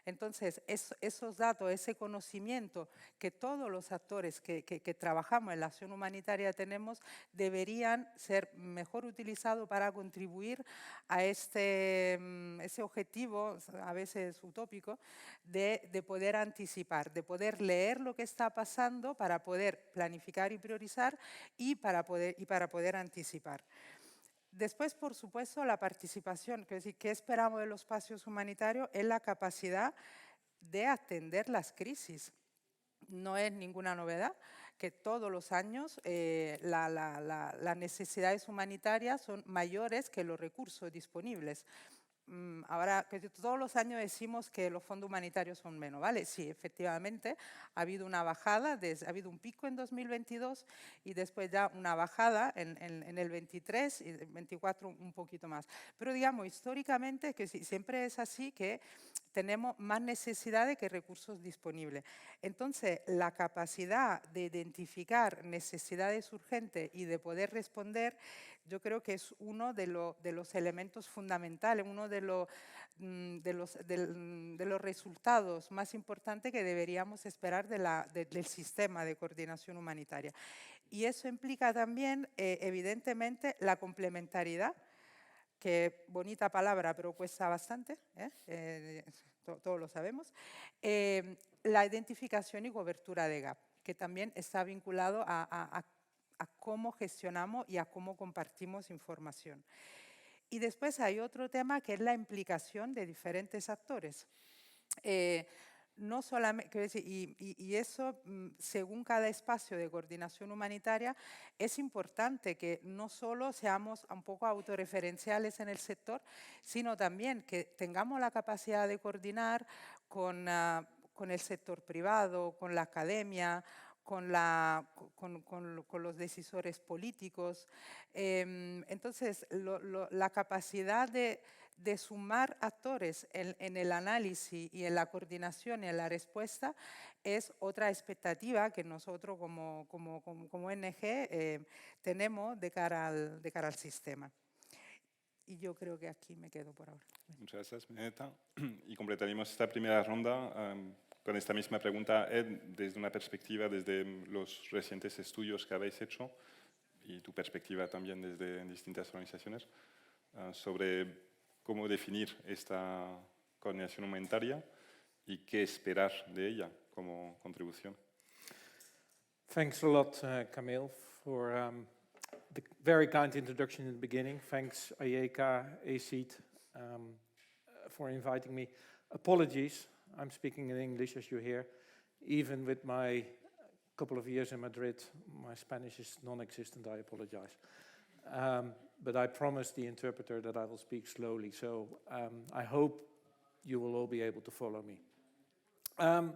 Entonces, esos datos, ese conocimiento que todos los actores que trabajamos en la acción humanitaria tenemos, deberían ser mejor utilizados para contribuir a ese objetivo, a veces utópico, de poder anticipar, de poder leer lo que está pasando para poder planificar y priorizar y para poder anticipar. Después, por supuesto, la participación, es decir, ¿qué esperamos de los espacios humanitarios? Es la capacidad de atender las crisis. No es ninguna novedad que todos los años las necesidades humanitarias son mayores que los recursos disponibles. Ahora, que todos los años decimos que los fondos humanitarios son menos, ¿vale? Sí, efectivamente, ha habido una bajada, ha habido un pico en 2022 y después ya una bajada en el 23 y el 24 un poquito más. Pero digamos, históricamente, que siempre es así que tenemos más necesidades que recursos disponibles. Entonces, la capacidad de identificar necesidades urgentes y de poder responder, yo creo que es uno de los elementos fundamentales, uno de los resultados más importantes que deberíamos esperar del sistema de coordinación humanitaria. Y eso implica también, evidentemente, la complementariedad, que bonita palabra, pero cuesta bastante, todos lo sabemos, la identificación y cobertura de gap, que también está vinculado a cómo gestionamos y a cómo compartimos información. Y después hay otro tema que es la implicación de diferentes actores. No solamente, y eso, según cada espacio de coordinación humanitaria, es importante que no solo seamos un poco autorreferenciales en el sector, sino también que tengamos la capacidad de coordinar con el sector privado, con la academia, con los decisores políticos. Entonces, la capacidad de sumar actores en el análisis y en la coordinación y en la respuesta es otra expectativa que nosotros como ONG tenemos de cara al sistema. Y yo creo que aquí me quedo por ahora. Muchas gracias, Benedetta. Y completaremos esta primera ronda con esta misma pregunta, Ed, desde una perspectiva, desde los recientes estudios que habéis hecho y tu perspectiva también desde distintas organizaciones, sobre cómo definir esta coordinación humanitaria y qué esperar de ella como contribución. Thanks a lot, Camille, for the very kind introduction in the beginning. Thanks, IECA, ACID, for inviting me. Apologies, I'm speaking in English, as you hear. Even with my couple of years in Madrid, my Spanish is non-existent, I apologize. But I promised the interpreter that I will speak slowly, so I hope you will all be able to follow me. A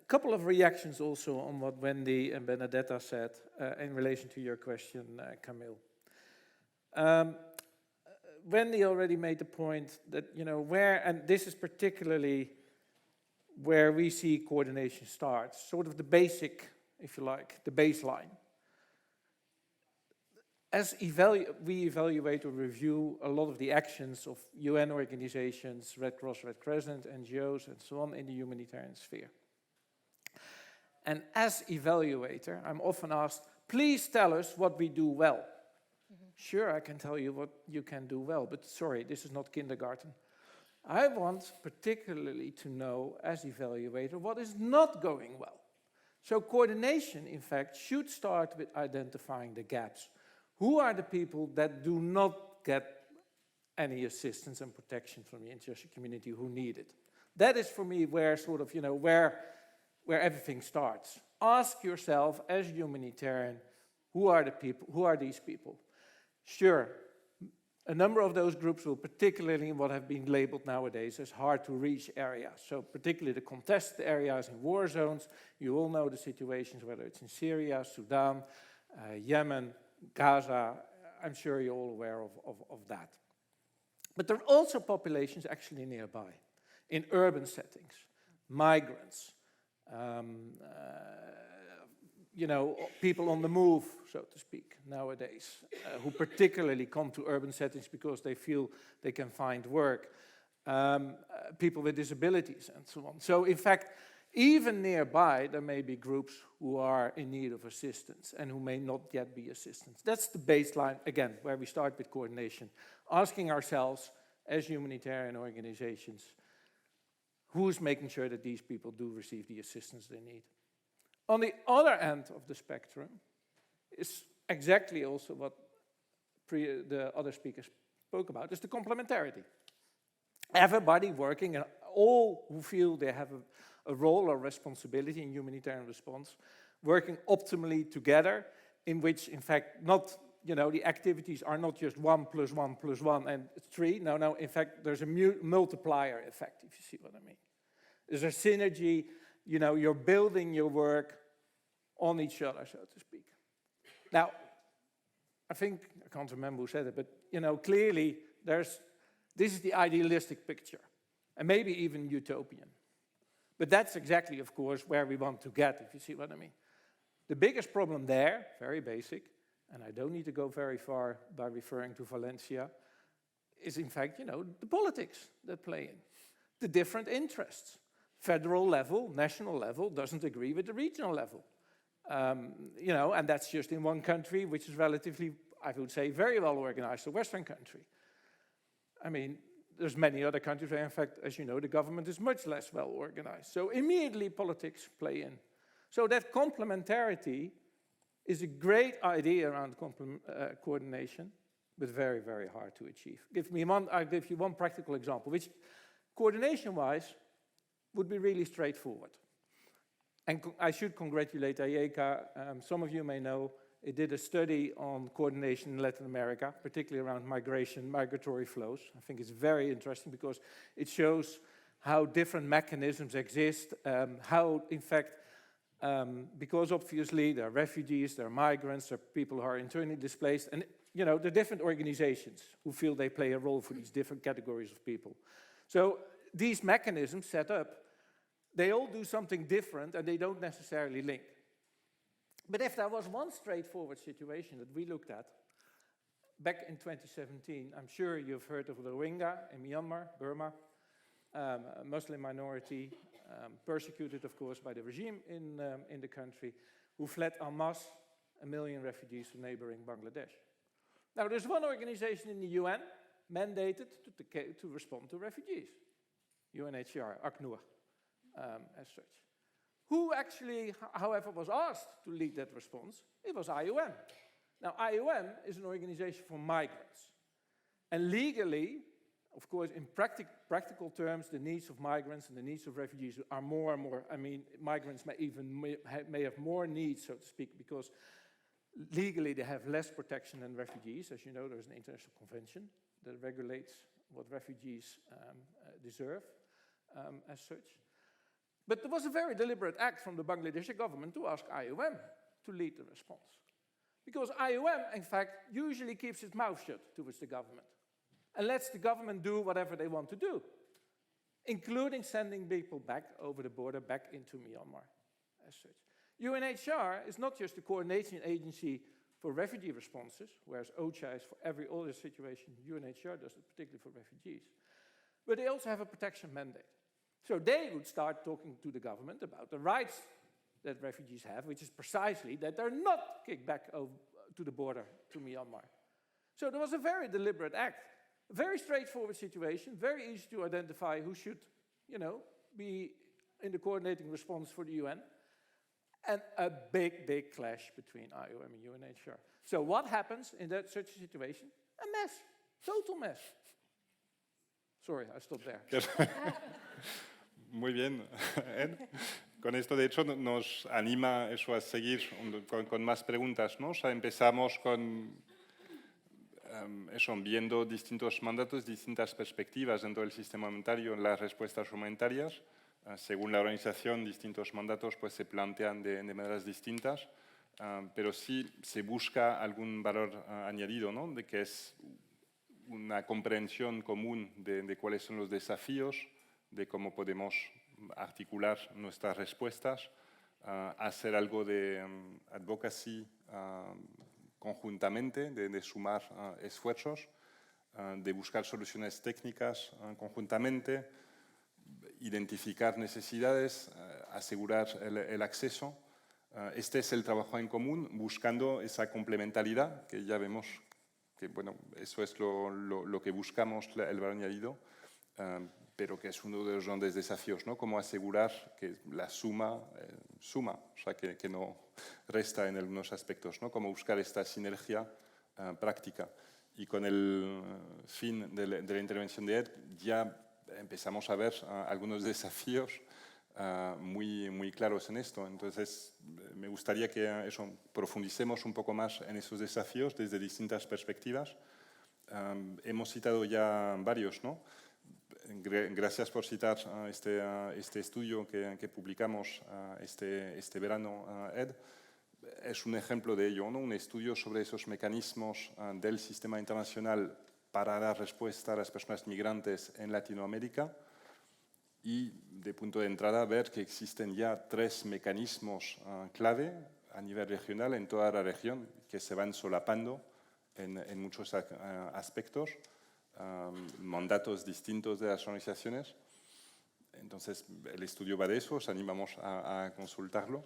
couple of reactions also on what Wendy and Benedetta said in relation to your question, Camille. Wendy already made the point that, and this is particularly where we see coordination starts, sort of the basic, if you like, the baseline. As we evaluate or review a lot of the actions of UN organizations, Red Cross, Red Crescent, NGOs, and so on in the humanitarian sphere. And as evaluator, I'm often asked, please tell us what we do well. Sure, I can tell you what you can do well, but sorry, this is not kindergarten. I want particularly to know, as evaluator, what is not going well. So coordination, in fact, should start with identifying the gaps. Who are the people that do not get any assistance and protection from the international community who need it? That is for me where sort of, where everything starts. Ask yourself as a humanitarian, who are the people, who are these people? Sure, a number of those groups will particularly in what have been labeled nowadays as hard to reach areas. So particularly the contested areas in war zones. You all know the situations, whether it's in Syria, Sudan, Yemen, Gaza. I'm sure you're all aware of that. But there are also populations actually nearby, in urban settings, migrants, people on the move, so to speak, nowadays, who particularly come to urban settings because they feel they can find work, people with disabilities and so on. So in fact, even nearby, there may be groups who are in need of assistance and who may not yet be assistance. That's the baseline, again, where we start with coordination, asking ourselves as humanitarian organizations, who's making sure that these people do receive the assistance they need. On the other end of the spectrum is exactly also what the other speakers spoke about, is the complementarity. Everybody working, and all who feel they have a role or responsibility in humanitarian response, working optimally together, in which, in fact, not, the activities are not just 1 + 1 + 1 and 3. No, in fact, there's a multiplier effect, if you see what I mean. There's a synergy, you're building your work on each other, so to speak. Now, I can't remember who said it, but, clearly, this is the idealistic picture, and maybe even utopian. But that's exactly, of course, where we want to get, if you see what I mean. The biggest problem there, very basic, and I don't need to go very far by referring to Valencia, is in fact, the politics that play in, the different interests. Federal level, national level, doesn't agree with the regional level. And that's just in one country, which is relatively, I would say, very well organized, a Western country. I mean, there's many other countries where, in fact, as you know, the government is much less well organized. So immediately politics play in. So that complementarity is a great idea around coordination, but very, very hard to achieve. I'll give you one practical example, which coordination-wise would be really straightforward. And I should congratulate IECA. Some of you may know it did a study on coordination in Latin America, particularly around migration, migratory flows. I think it's very interesting because it shows how different mechanisms exist, how, in fact, because obviously there are refugees, there are migrants, there are people who are internally displaced, and there are different organizations who feel they play a role for these different categories of people. So these mechanisms set up, they all do something different and they don't necessarily link. But if there was one straightforward situation that we looked at back in 2017, I'm sure you've heard of the Rohingya in Myanmar, Burma, a Muslim minority, persecuted, of course, by the regime in the country, who fled en masse, 1 million refugees to neighboring Bangladesh. Now, there's one organization in the UN mandated to respond to refugees, UNHCR, ACNUR, as such. Who actually, however, was asked to lead that response? It was IOM. Now, IOM is an organization for migrants. And legally, of course, in practical terms, the needs of migrants and the needs of refugees are more and more. I mean, migrants may have more needs, so to speak, because legally they have less protection than refugees. As you know, there's an international convention that regulates what refugees deserve as such. But there was a very deliberate act from the Bangladeshi government to ask IOM to lead the response. Because IOM, in fact, usually keeps its mouth shut towards the government and lets the government do whatever they want to do, including sending people back over the border, back into Myanmar as such. UNHCR is not just a coordinating agency for refugee responses, whereas OCHA is for every other situation, UNHCR does it particularly for refugees. But they also have a protection mandate. So they would start talking to the government about the rights that refugees have, which is precisely that they're not kicked back over to the border to Myanmar. So there was a very deliberate act, a very straightforward situation, very easy to identify who should, be in the coordinating response for the UN, and a big clash between IOM and UNHCR. So what happens in such a situation? A mess, total mess. Sorry, I stopped there. Muy bien, Ed. Con esto, de hecho, nos anima eso a seguir con más preguntas, ¿no? O sea, empezamos con viendo distintos mandatos, distintas perspectivas dentro del sistema humanitario en las respuestas humanitarias. Según la organización, distintos mandatos pues, se plantean de maneras distintas, pero sí se busca algún valor añadido, ¿no? De que es una comprensión común de cuáles son los desafíos, de cómo podemos articular nuestras respuestas, hacer algo de advocacy conjuntamente, de sumar esfuerzos, de buscar soluciones técnicas conjuntamente, identificar necesidades, asegurar el acceso. Este es el trabajo en común, buscando esa complementariedad, que ya vemos que, bueno, eso es lo que buscamos, el valor añadido, pero que es uno de los grandes desafíos, ¿no? Cómo asegurar que la suma, o sea, que no resta en algunos aspectos, ¿no? Cómo buscar esta sinergia práctica. Y con el fin de la intervención de Ed, ya empezamos a ver algunos desafíos muy claros en esto. Entonces, me gustaría que profundicemos un poco más en esos desafíos desde distintas perspectivas. Hemos citado ya varios, ¿no? Gracias por citar este estudio que publicamos este verano, Ed. Es un ejemplo de ello, ¿no? Un estudio sobre esos mecanismos del sistema internacional para dar respuesta a las personas migrantes en Latinoamérica y, de punto de entrada, ver que existen ya 3 mecanismos clave a nivel regional en toda la región que se van solapando en muchos aspectos. Mandatos distintos de las organizaciones. Entonces, el estudio va de eso, os animamos a consultarlo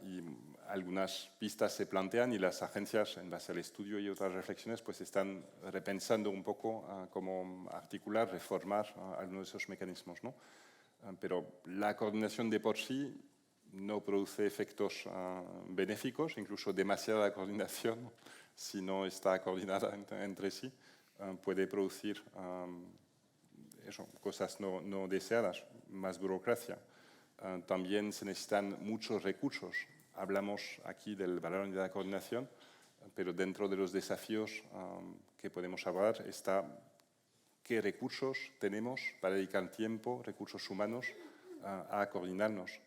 y algunas pistas se plantean y las agencias, en base al estudio y otras reflexiones, pues están repensando un poco cómo articular, reformar algunos de esos mecanismos, ¿no? Pero la coordinación de por sí no produce efectos benéficos, incluso demasiada coordinación, si no está coordinada entre sí. Puede producir cosas no deseadas, más burocracia. También se necesitan muchos recursos. Hablamos aquí del valor de la coordinación, pero dentro de los desafíos que podemos abordar está qué recursos tenemos para dedicar tiempo, recursos humanos, a coordinarnos,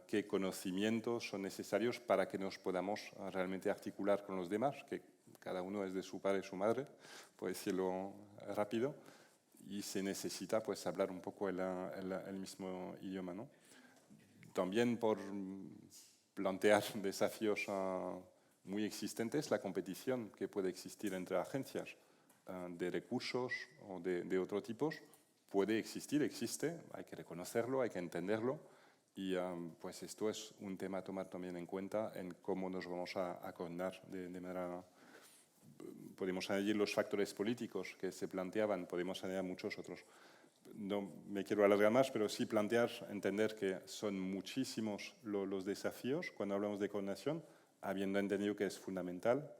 qué conocimientos son necesarios para que nos podamos realmente articular con los demás, que cada uno es de su padre y su madre, por decirlo rápido, y se necesita pues, hablar un poco el mismo idioma, ¿no? También por plantear desafíos muy existentes, la competición que puede existir entre agencias de recursos o de otro tipo puede existir, existe, hay que reconocerlo, hay que entenderlo, y pues esto es un tema a tomar también en cuenta en cómo nos vamos a coordinar de manera. Podemos añadir los factores políticos que se planteaban, podemos añadir muchos otros. No me quiero alargar más, pero sí plantear, entender que son muchísimos los desafíos cuando hablamos de coordinación. habiendo entendido que es fundamental,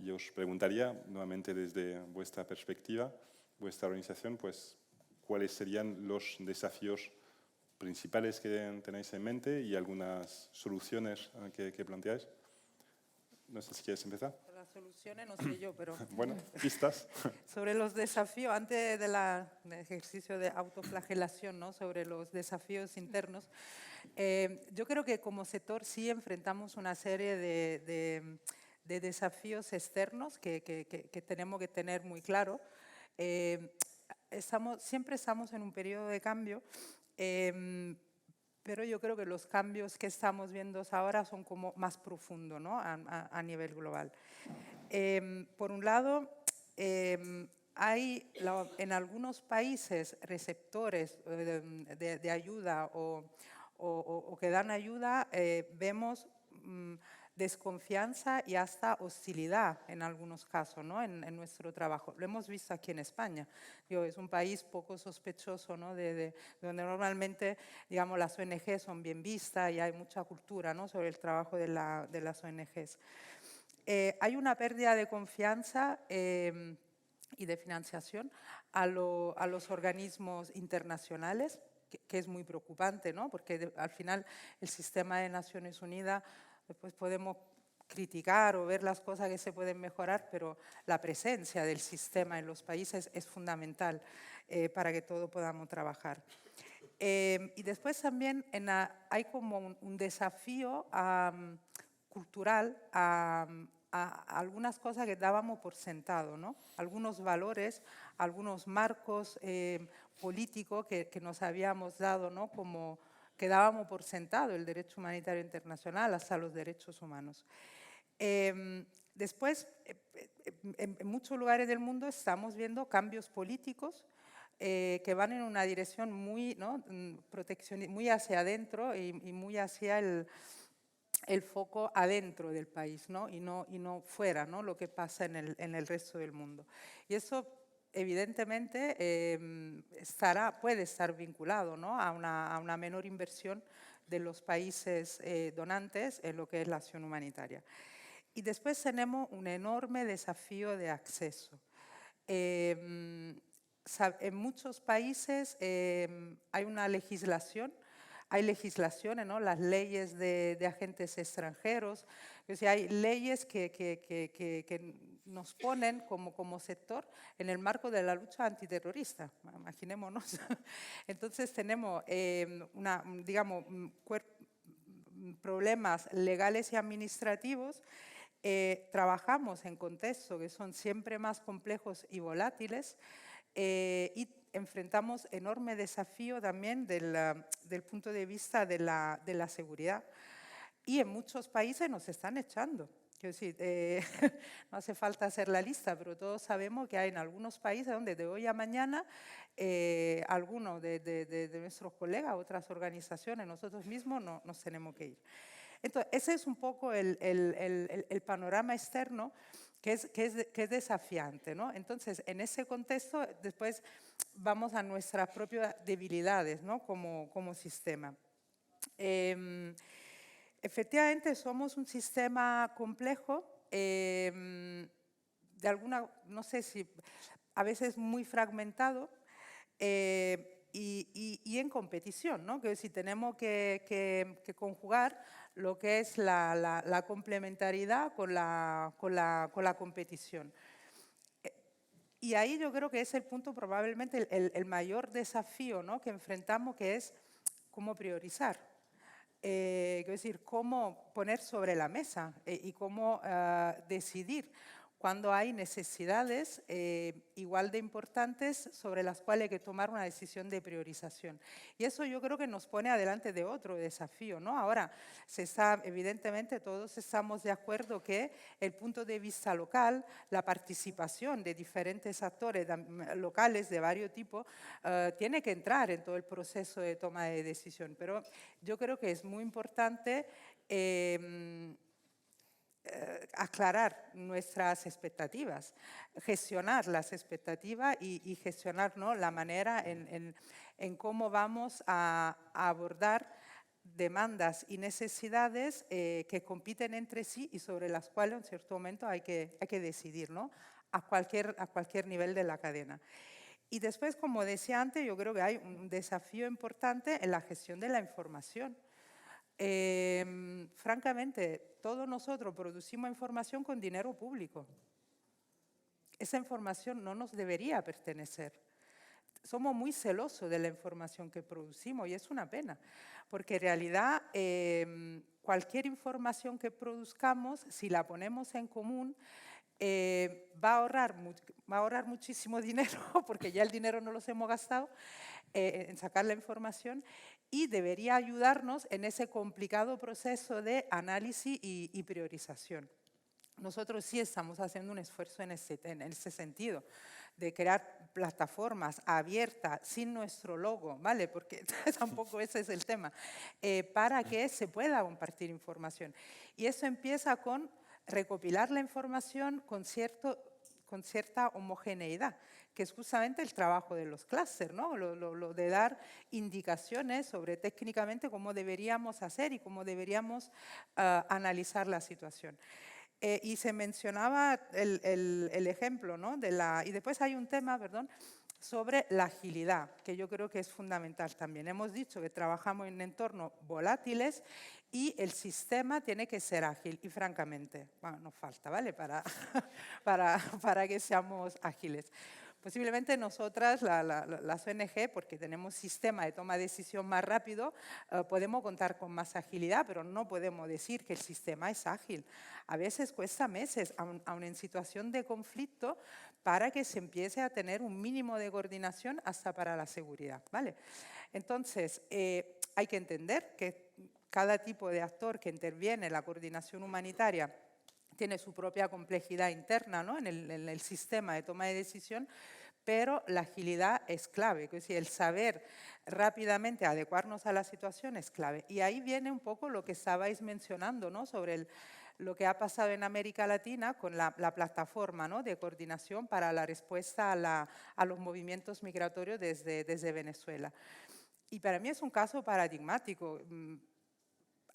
yo os preguntaría, nuevamente desde vuestra perspectiva, vuestra organización, pues, ¿cuáles serían los desafíos principales que tenéis en mente y algunas soluciones que planteáis? No sé si quieres empezar. Las soluciones no sé yo, pero... Bueno, pistas. Sobre los desafíos, antes del ejercicio de autoflagelación, ¿no? Sobre los desafíos internos, yo creo que como sector sí enfrentamos una serie de desafíos externos que tenemos que tener muy claro. Siempre estamos en un periodo de cambio, pero yo creo que los cambios que estamos viendo ahora son como más profundos, ¿no? a nivel global. Por un lado, hay en algunos países receptores de ayuda o que dan ayuda, vemos desconfianza y hasta hostilidad en algunos casos, ¿no? en nuestro trabajo. Lo hemos visto aquí en España. Es un país poco sospechoso, ¿no? donde normalmente, digamos, las ONG son bien vistas y hay mucha cultura, ¿no? sobre el trabajo de las ONGs. Hay una pérdida de confianza y de financiación a los organismos internacionales, que es muy preocupante, ¿no? Porque al final el sistema de Naciones Unidas, después podemos criticar o ver las cosas que se pueden mejorar, pero la presencia del sistema en los países es fundamental para que todos podamos trabajar. Y después también hay como un desafío cultural a algunas cosas que dábamos por sentado, ¿no? Algunos valores, algunos marcos políticos que nos habíamos dado, ¿no? Como que dábamos por sentado el derecho humanitario internacional hasta los derechos humanos. Después, en muchos lugares del mundo estamos viendo cambios políticos que van en una dirección muy, ¿no? muy hacia adentro y muy hacia el foco adentro del país, ¿no? Y no fuera, ¿no? Lo que pasa en el resto del mundo. Y eso evidentemente puede estar vinculado, ¿no? a una menor inversión de los países donantes en lo que es la acción humanitaria. Y después tenemos un enorme desafío de acceso. En muchos países hay una legislación, hay legislaciones, ¿no? Las leyes de agentes extranjeros, o sea, hay leyes que nos ponen como sector en el marco de la lucha antiterrorista, imaginémonos. Entonces tenemos, digamos, problemas legales y administrativos. Trabajamos en contextos que son siempre más complejos y volátiles y enfrentamos enorme desafío también del punto de vista de la seguridad. Y en muchos países nos están echando. Quiero decir, no hace falta hacer la lista, pero todos sabemos que hay en algunos países donde de hoy a mañana algunos de nuestros colegas, otras organizaciones, nosotros mismos nos tenemos que ir. Entonces, ese es un poco el panorama externo que es desafiante, ¿no? Entonces, en ese contexto, después vamos a nuestras propias debilidades, ¿no? como sistema. Efectivamente, somos un sistema complejo, no sé si a veces muy fragmentado y en competición, ¿no? Que si tenemos que conjugar lo que es la complementariedad con la competición. Y ahí yo creo que es el punto probablemente el mayor desafío, ¿no? que enfrentamos, que es cómo priorizar. Es decir, cómo poner sobre la mesa y cómo decidir cuando hay necesidades igual de importantes sobre las cuales hay que tomar una decisión de priorización. Y eso yo creo que nos pone adelante de otro desafío, ¿no? Ahora, evidentemente todos estamos de acuerdo que el punto de vista local, la participación de diferentes actores locales de varios tipos, tiene que entrar en todo el proceso de toma de decisión. Pero yo creo que es muy importante aclarar nuestras expectativas, gestionar las expectativas y gestionar, ¿no? la manera en cómo vamos a abordar demandas y necesidades que compiten entre sí y sobre las cuales en cierto momento hay que decidir, ¿no? a cualquier nivel de la cadena. Y después, como decía antes, yo creo que hay un desafío importante en la gestión de la información. Francamente, todos nosotros producimos información con dinero público. Esa información no nos debería pertenecer. Somos muy celosos de la información que producimos y es una pena, porque en realidad cualquier información que produzcamos, si la ponemos en común, va a ahorrar muchísimo dinero, porque ya el dinero no los hemos gastado en sacar la información, y debería ayudarnos en ese complicado proceso de análisis y priorización. Nosotros sí estamos haciendo un esfuerzo en ese sentido, de crear plataformas abiertas sin nuestro logo, ¿vale? Porque tampoco ese es el tema, para que se pueda compartir información. Y eso empieza con recopilar la información con cierta homogeneidad, que es justamente el trabajo de los clústeres, ¿no? Lo de dar indicaciones sobre técnicamente cómo deberíamos hacer y cómo deberíamos analizar la situación. Y se mencionaba el ejemplo, ¿no? Y después hay un tema, perdón, sobre la agilidad, que yo creo que es fundamental también. Hemos dicho que trabajamos en entornos volátiles y el sistema tiene que ser ágil. Y francamente, bueno, nos falta, ¿vale? Para que seamos ágiles. Posiblemente nosotras, las ONG, porque tenemos sistema de toma de decisión más rápido, podemos contar con más agilidad, pero no podemos decir que el sistema es ágil. A veces cuesta meses, aun en situación de conflicto, para que se empiece a tener un mínimo de coordinación hasta para la seguridad, ¿vale? Entonces, hay que entender que cada tipo de actor que interviene en la coordinación humanitaria tiene su propia complejidad interna, ¿no? en el sistema de toma de decisión, pero la agilidad es clave, es decir, el saber rápidamente adecuarnos a la situación es clave. Y ahí viene un poco lo que estabais mencionando, ¿no? Sobre lo que ha pasado en América Latina con la plataforma, ¿no? de coordinación para la respuesta a los movimientos migratorios desde Venezuela. Y para mí es un caso paradigmático.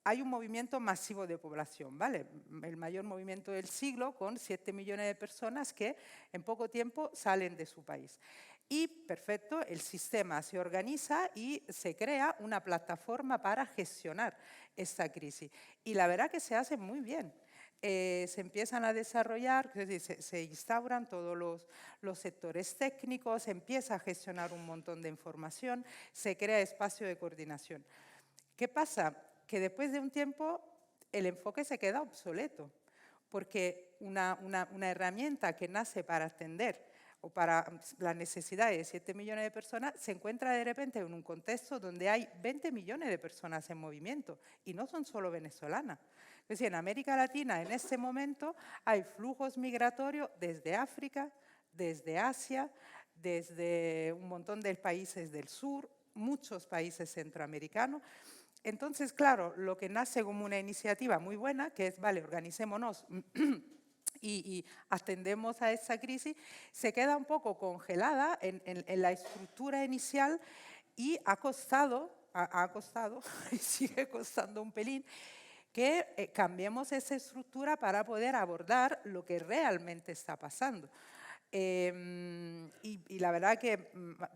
Hay un movimiento masivo de población, ¿vale? El mayor movimiento del siglo, con 7 millones de personas que en poco tiempo salen de su país. Y, perfecto, el sistema se organiza y se crea una plataforma para gestionar esta crisis. Y la verdad que se hace muy bien. Se empiezan a desarrollar, se instauran todos los sectores técnicos, se empieza a gestionar un montón de información, se crea espacio de coordinación. ¿Qué pasa? Que después de un tiempo el enfoque se queda obsoleto, porque una herramienta que nace para atender o para las necesidades de 7 millones de personas se encuentra de repente en un contexto donde hay 20 millones de personas en movimiento y no son solo venezolanas. Es decir, en América Latina en este momento hay flujos migratorios desde África, desde Asia, desde un montón de países del sur, muchos países centroamericanos. Entonces, claro, lo que nace como una iniciativa muy buena, que es, vale, organicémonos y atendemos a esa crisis, se queda un poco congelada en la estructura inicial y ha costado y sigue costando un pelín, que cambiemos esa estructura para poder abordar lo que realmente está pasando. Y la verdad que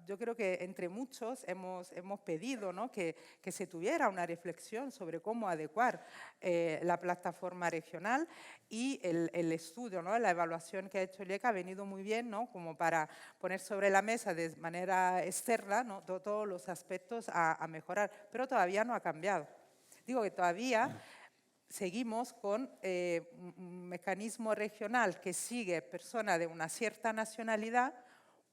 yo creo que entre muchos hemos pedido, ¿no? que se tuviera una reflexión sobre cómo adecuar la plataforma regional, y el estudio, ¿no? La evaluación que ha hecho el IECA ha venido muy bien, ¿no? Como para poner sobre la mesa de manera externa, ¿no? todos los aspectos a mejorar, pero todavía no ha cambiado. Digo que todavía seguimos con un mecanismo regional que sigue personas de una cierta nacionalidad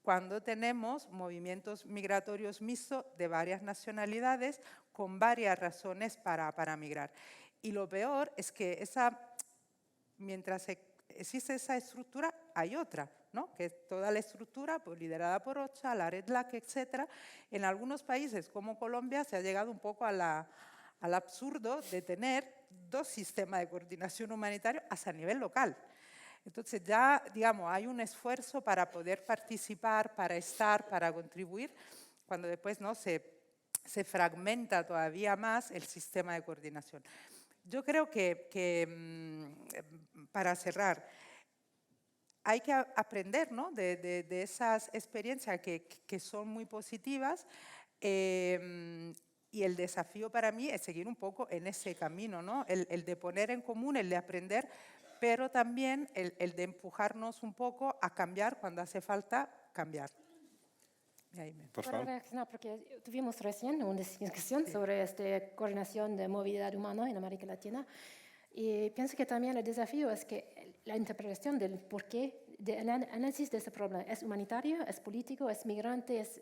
cuando tenemos movimientos migratorios mixtos de varias nacionalidades con varias razones para migrar. Y lo peor es que mientras existe esa estructura, hay otra, ¿no? Que es toda la estructura pues, liderada por OCHA, la Red LAC, etc. En algunos países como Colombia se ha llegado un poco al absurdo de tener 2 sistemas de coordinación humanitaria hasta a nivel local. Entonces ya, digamos, hay un esfuerzo para poder participar, para estar, para contribuir, cuando después ¿no? se se fragmenta todavía más el sistema de coordinación. Yo creo que para cerrar, hay que aprender, ¿no?, de esas experiencias que son muy positivas, y el desafío para mí es seguir un poco en ese camino, ¿no? El de poner en común, el de aprender, pero también el de empujarnos un poco a cambiar cuando hace falta cambiar. Por favor. No, porque tuvimos recién una discusión sobre esta coordinación de movilidad humana en América Latina, y pienso que también el desafío es que la interpretación del porqué, del análisis de este problema, es humanitario, es político, es migrantes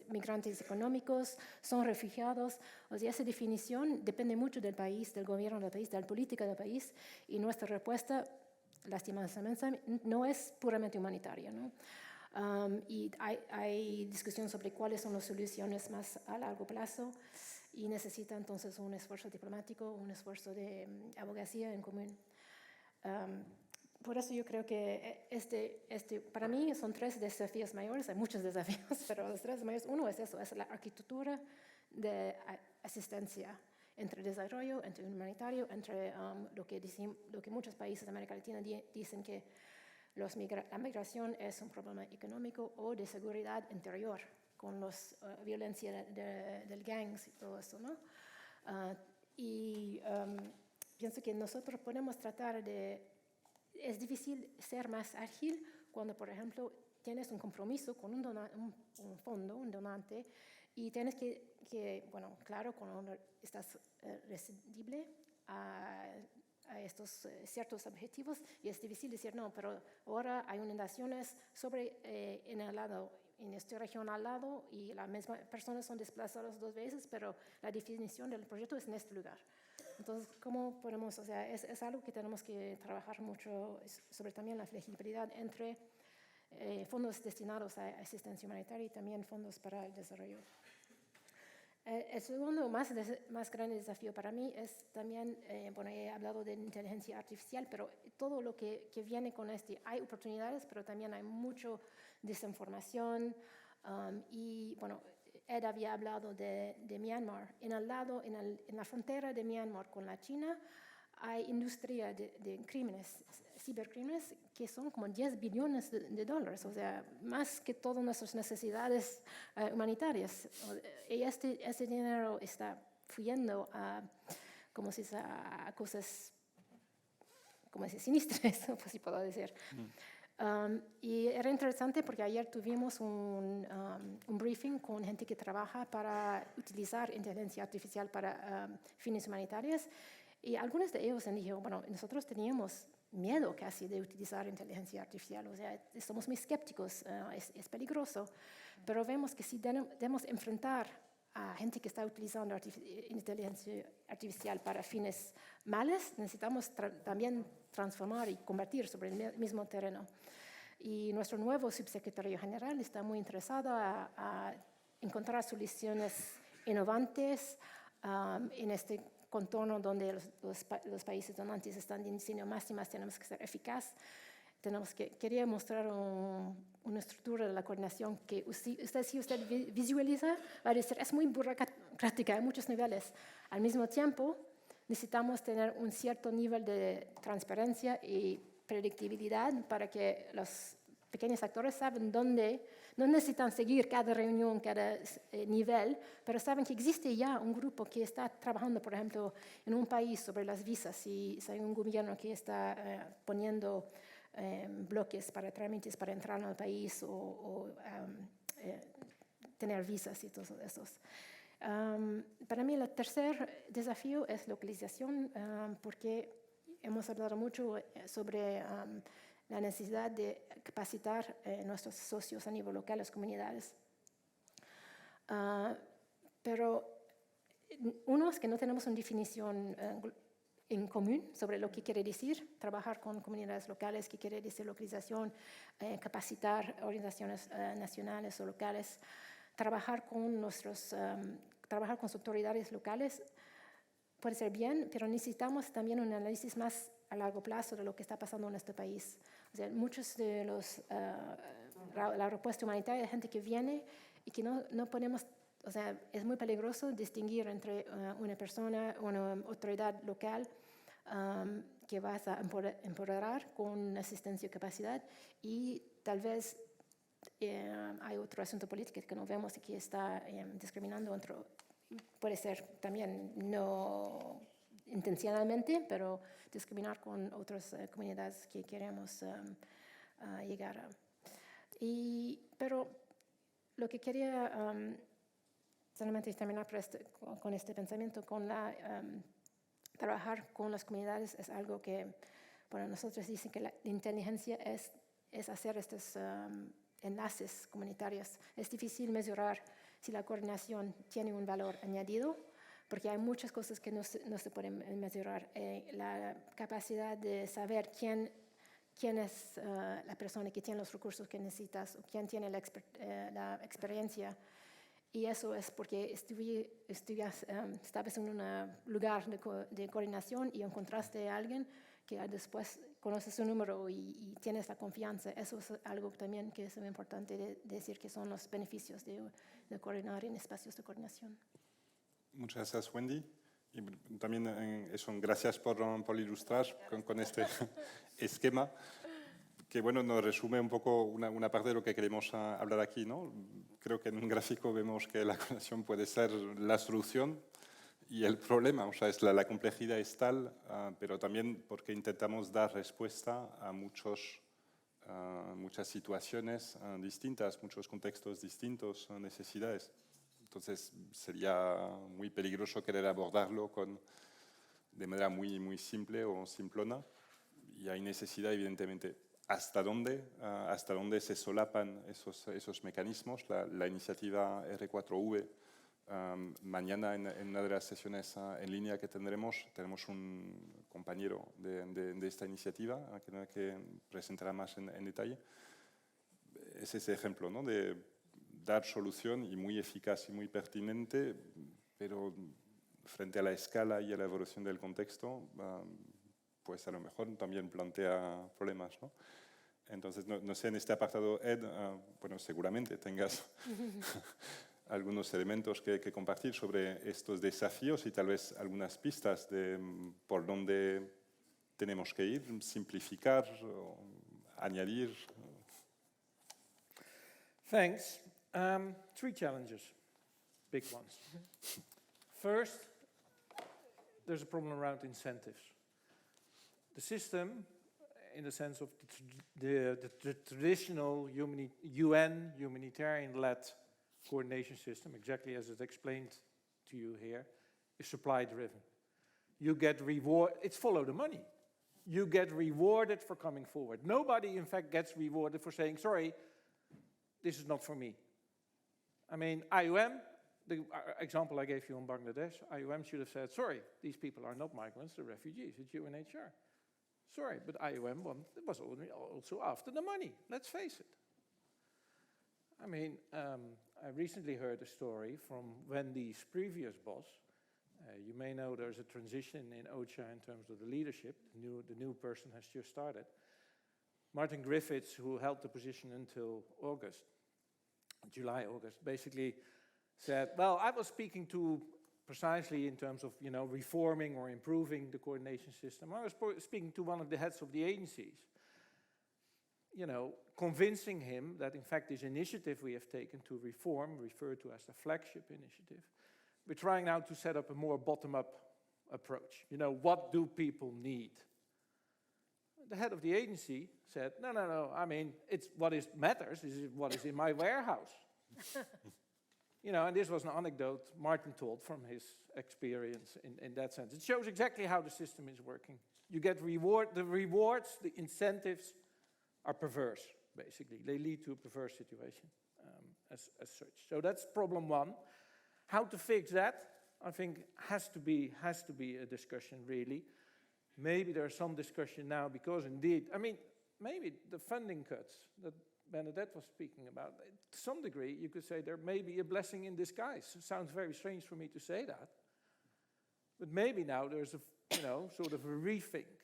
económicos, son refugiados. O sea, esa definición depende mucho del país, del gobierno del país, de la política del país, y nuestra respuesta, lastimosamente, no es puramente humanitaria, ¿no? Y hay discusión sobre cuáles son las soluciones más a largo plazo, y necesita entonces un esfuerzo diplomático, un esfuerzo de abogacía en común. Por eso yo creo que para mí son 3 desafíos mayores. Hay muchos desafíos, pero los 3 mayores, uno es eso, es la arquitectura de asistencia entre desarrollo, entre humanitario, entre lo que muchos países de América Latina dicen que la migración es un problema económico o de seguridad interior, con la violencia del gangs y todo eso, ¿no? Pienso que nosotros podemos tratar de... Es difícil ser más ágil cuando, por ejemplo, tienes un compromiso con un fondo, un donante, y tienes que bueno, claro, cuando estás respondible a estos ciertos objetivos, y es difícil decir no, pero ahora hay inundaciones en el lado, en esta región al lado, y las mismas personas son desplazadas 2 veces, pero la definición del proyecto es en este lugar. Entonces, ¿cómo podemos? O sea, es algo que tenemos que trabajar mucho, sobre también la flexibilidad entre fondos destinados a asistencia humanitaria y también fondos para el desarrollo. El segundo más grande desafío para mí es también, bueno, he hablado de inteligencia artificial, pero todo lo que viene con hay oportunidades, pero también hay mucha desinformación, y bueno, Ed había hablado de Myanmar. En la frontera de Myanmar con la China hay industria de crímenes, cibercrímenes, que son como 10 billones de dólares, o sea, más que todas nuestras necesidades humanitarias. Y ese dinero está fluyendo a cosas, como se sinistras, pues si puedo decir. Y era interesante porque ayer tuvimos un briefing con gente que trabaja para utilizar inteligencia artificial para fines humanitarios, y algunos de ellos han dicho, bueno, nosotros teníamos miedo casi de utilizar inteligencia artificial, o sea, somos muy escépticos, es peligroso, pero vemos que si debemos enfrentar a gente que está utilizando inteligencia artificial para fines malos, necesitamos también transformar y convertir sobre el mismo terreno. Y nuestro nuevo subsecretario general está muy interesado a encontrar soluciones innovantes en este contorno donde los países donantes están diciendo más y más tenemos que ser eficaz. Quería mostrar una estructura de la coordinación que si usted visualiza, va a decir, es muy burocrática, hay muchos niveles. Al mismo tiempo, necesitamos tener un cierto nivel de transparencia y predictibilidad para que los pequeños actores saben dónde, no necesitan seguir cada reunión, cada nivel, pero saben que existe ya un grupo que está trabajando, por ejemplo, en un país sobre las visas, si hay un gobierno que está poniendo bloques para trámites para entrar al país o tener visas y todos esos. Para mí el tercer desafío es localización, porque hemos hablado mucho sobre la necesidad de capacitar nuestros socios a nivel local, las comunidades. Pero uno es que no tenemos una definición en común sobre lo que quiere decir trabajar con comunidades locales, qué quiere decir localización, capacitar organizaciones nacionales o locales, trabajar con sus autoridades locales. Puede ser bien, pero necesitamos también un análisis más a largo plazo de lo que está pasando en este país. O sea, muchos de la respuesta humanitaria de gente que viene y que no podemos, o sea, es muy peligroso distinguir entre una persona, una autoridad local que vas a empoderar con asistencia y capacidad y tal vez hay otro asunto político que no vemos y que está discriminando puede ser también no intencionalmente, pero discriminar con otras comunidades que queremos llegar a. Pero lo que quería solamente terminar con este pensamiento, trabajar con las comunidades es algo que para nosotros dicen que la inteligencia es hacer estos enlaces comunitarios. Es difícil mesurar si la coordinación tiene un valor añadido, porque hay muchas cosas que no se pueden mesurar. La capacidad de saber quién es la persona que tiene los recursos que necesitas, o quién tiene la experiencia. Y eso es porque estabas en un lugar de coordinación y encontraste a alguien que después conoces su número y tienes la confianza. Eso es algo también que es muy importante decir, que son los beneficios de coordinar en espacios de coordinación. Muchas gracias, Wendy. Y también gracias por ilustrar con este esquema, que bueno, nos resume un poco una parte de lo que queremos hablar aquí, ¿no? Creo que en un gráfico vemos que la coordinación puede ser la solución y el problema, o sea, la complejidad es tal, pero también porque intentamos dar respuesta a muchas situaciones distintas, muchos contextos distintos, necesidades. Entonces sería muy peligroso querer abordarlo de manera muy, muy simple o simplona, y hay necesidad, evidentemente, hasta dónde se solapan esos mecanismos. La iniciativa R4V, mañana en una de las sesiones en línea que tenemos un compañero de esta iniciativa que presentará más en detalle. Es ese ejemplo, ¿no?, de dar solución y muy eficaz y muy pertinente, pero frente a la escala y a la evolución del contexto, pues a lo mejor también plantea problemas, ¿no? Entonces, no sé, en este apartado, Ed, bueno, seguramente tengas algunos elementos que compartir sobre estos desafíos y tal vez algunas pistas de por dónde tenemos que ir, simplificar, añadir. Thanks. 3 challenges, big ones. First, there's a problem around incentives. The system, in the sense of the traditional UN humanitarian-led coordination system, exactly as it's explained to you here, is supply-driven. You get it's follow the money. You get rewarded for coming forward. Nobody, in fact, gets rewarded for saying, sorry, this is not for me. I mean, IOM, the example I gave you on Bangladesh, IOM should have said, sorry, these people are not migrants, they're refugees, it's UNHCR. Sorry, but IOM was also after the money, let's face it. I mean, I recently heard a story from Wendy's previous boss. You may know there's a transition in OCHA in terms of the leadership. The new person has just started. Martin Griffiths, who held the position until July, August, basically said, well, I was speaking to precisely in terms of, reforming or improving the coordination system. I was speaking to one of the heads of the agencies, convincing him that, in fact, this initiative we have taken to reform, referred to as the flagship initiative, we're trying now to set up a more bottom-up approach. What do people need? The head of the agency said, no, I mean, matters is what is in my warehouse. And this was an anecdote Martin told from his experience in that sense. It shows exactly how the system is working. You get the rewards, the incentives are perverse, basically. They lead to a perverse situation as such. So that's problem one. How to fix that, I think, has to be a discussion, really. Maybe there's some discussion now because, indeed, I mean, maybe the funding cuts that Bernadette was speaking about, to some degree, you could say there may be a blessing in disguise. It sounds very strange for me to say that. But maybe now there's sort of a rethink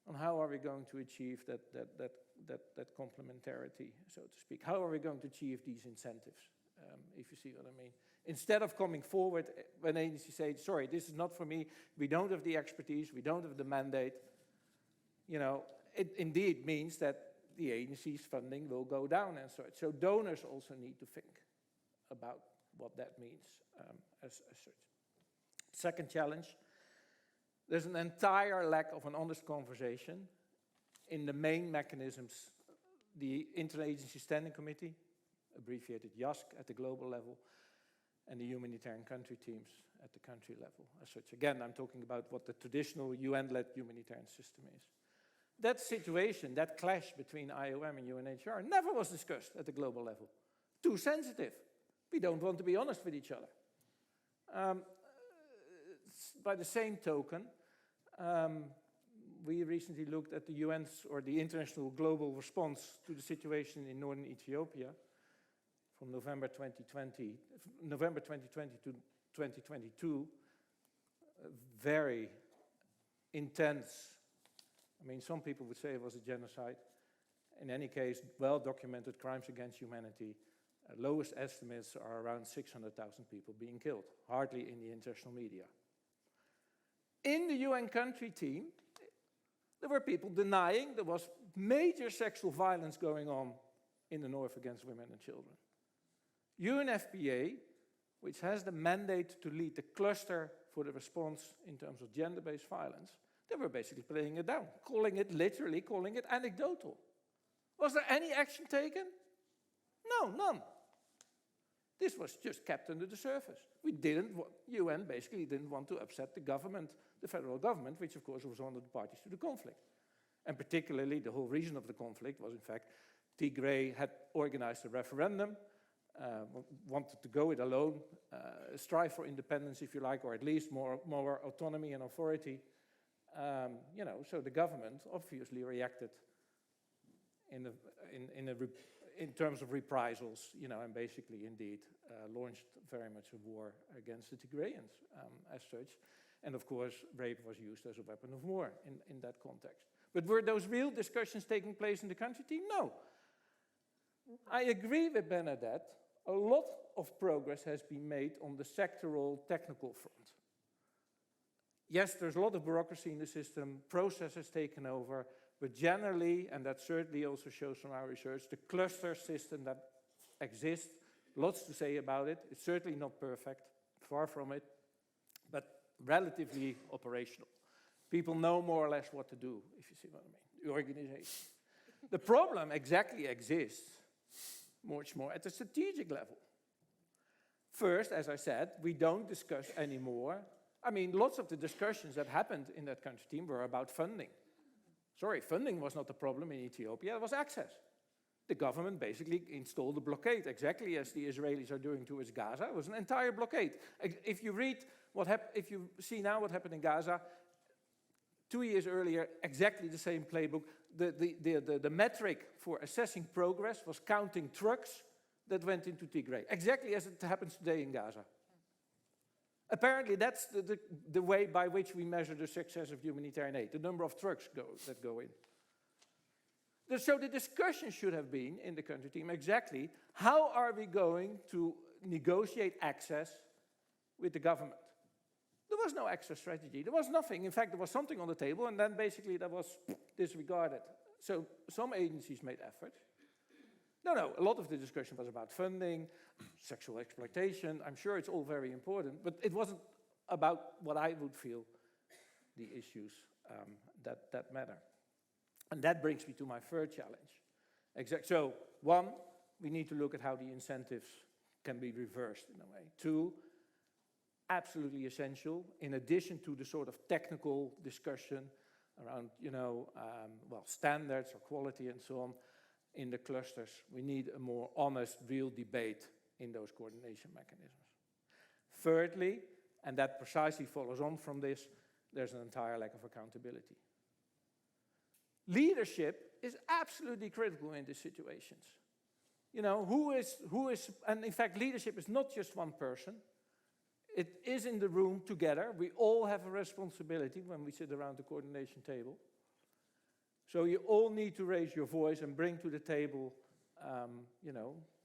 on how are we going to achieve that complementarity, so to speak. How are we going to achieve these incentives, if you see what I mean? Instead of coming forward when agencies say, sorry, this is not for me, we don't have the expertise, we don't have the mandate, it indeed means that the agency's funding will go down and such. So donors also need to think about what that means as such. Second challenge, there's an entire lack of an honest conversation in the main mechanisms, the Interagency Standing Committee, abbreviated JASC at the global level, and the humanitarian country teams at the country level as such. Again, I'm talking about what the traditional UN-led humanitarian system is. That situation, that clash between IOM and UNHCR never was discussed at the global level. Too sensitive. We don't want to be honest with each other. By the same token, we recently looked at the UN's, or the international global response to the situation in northern Ethiopia from November 2020 to 2022. Very intense. I mean, some people would say it was a genocide. In any case, well-documented crimes against humanity. Lowest estimates are around 600,000 people being killed, hardly in the international media. In the UN country team, there were people denying there was major sexual violence going on in the north against women and children. UNFPA, which has the mandate to lead the cluster for the response in terms of gender-based violence, they were basically playing it down, calling it anecdotal. Was there any action taken? No, none. This was just kept under the surface. UN basically didn't want to upset the government, the federal government, which of course was one of the parties to the conflict. And particularly the whole reason of the conflict was in fact Tigray had organized a referendum, wanted to go it alone, strive for independence if you like, or at least more autonomy and authority. So the government obviously reacted in terms of reprisals, and basically indeed launched very much a war against the Tigrayans as such. And of course, rape was used as a weapon of war in that context. But were those real discussions taking place in the country team? No. I agree with Bernadette. A lot of progress has been made on the sectoral technical front. Yes, there's a lot of bureaucracy in the system, processes taken over, but generally, and that certainly also shows from our research, the cluster system that exists, lots to say about it. It's certainly not perfect, far from it, but relatively operational. People know more or less what to do, if you see what I mean, the organization. The problem exactly exists much more at the strategic level. First, as I said, we don't discuss anymore. I mean, lots of the discussions that happened in that country team were about funding. Sorry, funding was not the problem in Ethiopia, it was access. The government basically installed a blockade, exactly as the Israelis are doing towards Gaza. It was an entire blockade. If you read if you see now what happened in Gaza, 2 years earlier, exactly the same playbook. The metric for assessing progress was counting trucks that went into Tigray, exactly as it happens today in Gaza. Apparently, that's the way by which we measure the success of humanitarian aid, the number of trucks that go in. So the discussion should have been, in the country team, exactly how are we going to negotiate access with the government? There was no access strategy. There was nothing. In fact, there was something on the table, and then basically that was disregarded. So some agencies made efforts. No, a lot of the discussion was about funding, sexual exploitation. I'm sure it's all very important, but it wasn't about what I would feel the issues that matter. And that brings me to my third challenge. So, one, we need to look at how the incentives can be reversed in a way. Two, absolutely essential, in addition to the sort of technical discussion around, standards or quality and so on, in the clusters, we need a more honest, real debate in those coordination mechanisms. Thirdly, and that precisely follows on from this, there's an entire lack of accountability. Leadership is absolutely critical in these situations. Who is, and in fact, leadership is not just one person. It is in the room together. We all have a responsibility when we sit around the coordination table. So you all need to raise your voice and bring to the table,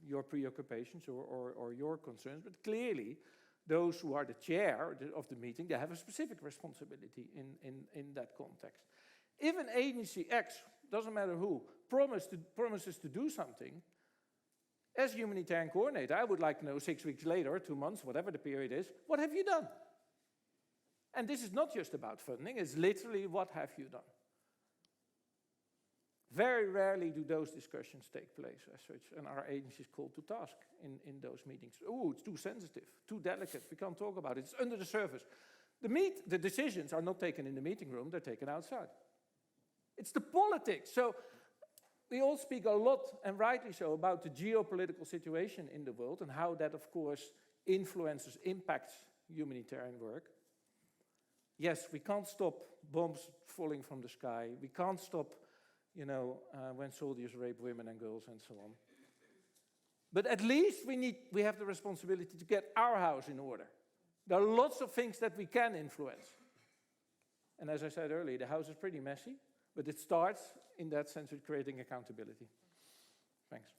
your preoccupations or your concerns, but clearly those who are the chair of the meeting, they have a specific responsibility in that context. If an agency X, doesn't matter who, promises to do something, as humanitarian coordinator, I would like to know 6 weeks later, 2 months, whatever the period is, what have you done? And this is not just about funding, it's literally what have you done? Very rarely do those discussions take place as such, and our agency is called to task in those meetings. Oh, it's too sensitive, too delicate, we can't talk about it, it's under the surface. The decisions are not taken in the meeting room, they're taken outside. It's the politics. So we all speak a lot, and rightly so, about the geopolitical situation in the world and how that, of course, influences, impacts humanitarian work. Yes, we can't stop bombs falling from the sky. We can't stop, when soldiers rape women and girls and so on. But at least we have the responsibility to get our house in order. There are lots of things that we can influence. And as I said earlier, the house is pretty messy, but it starts, in that sense, with creating accountability. Thanks.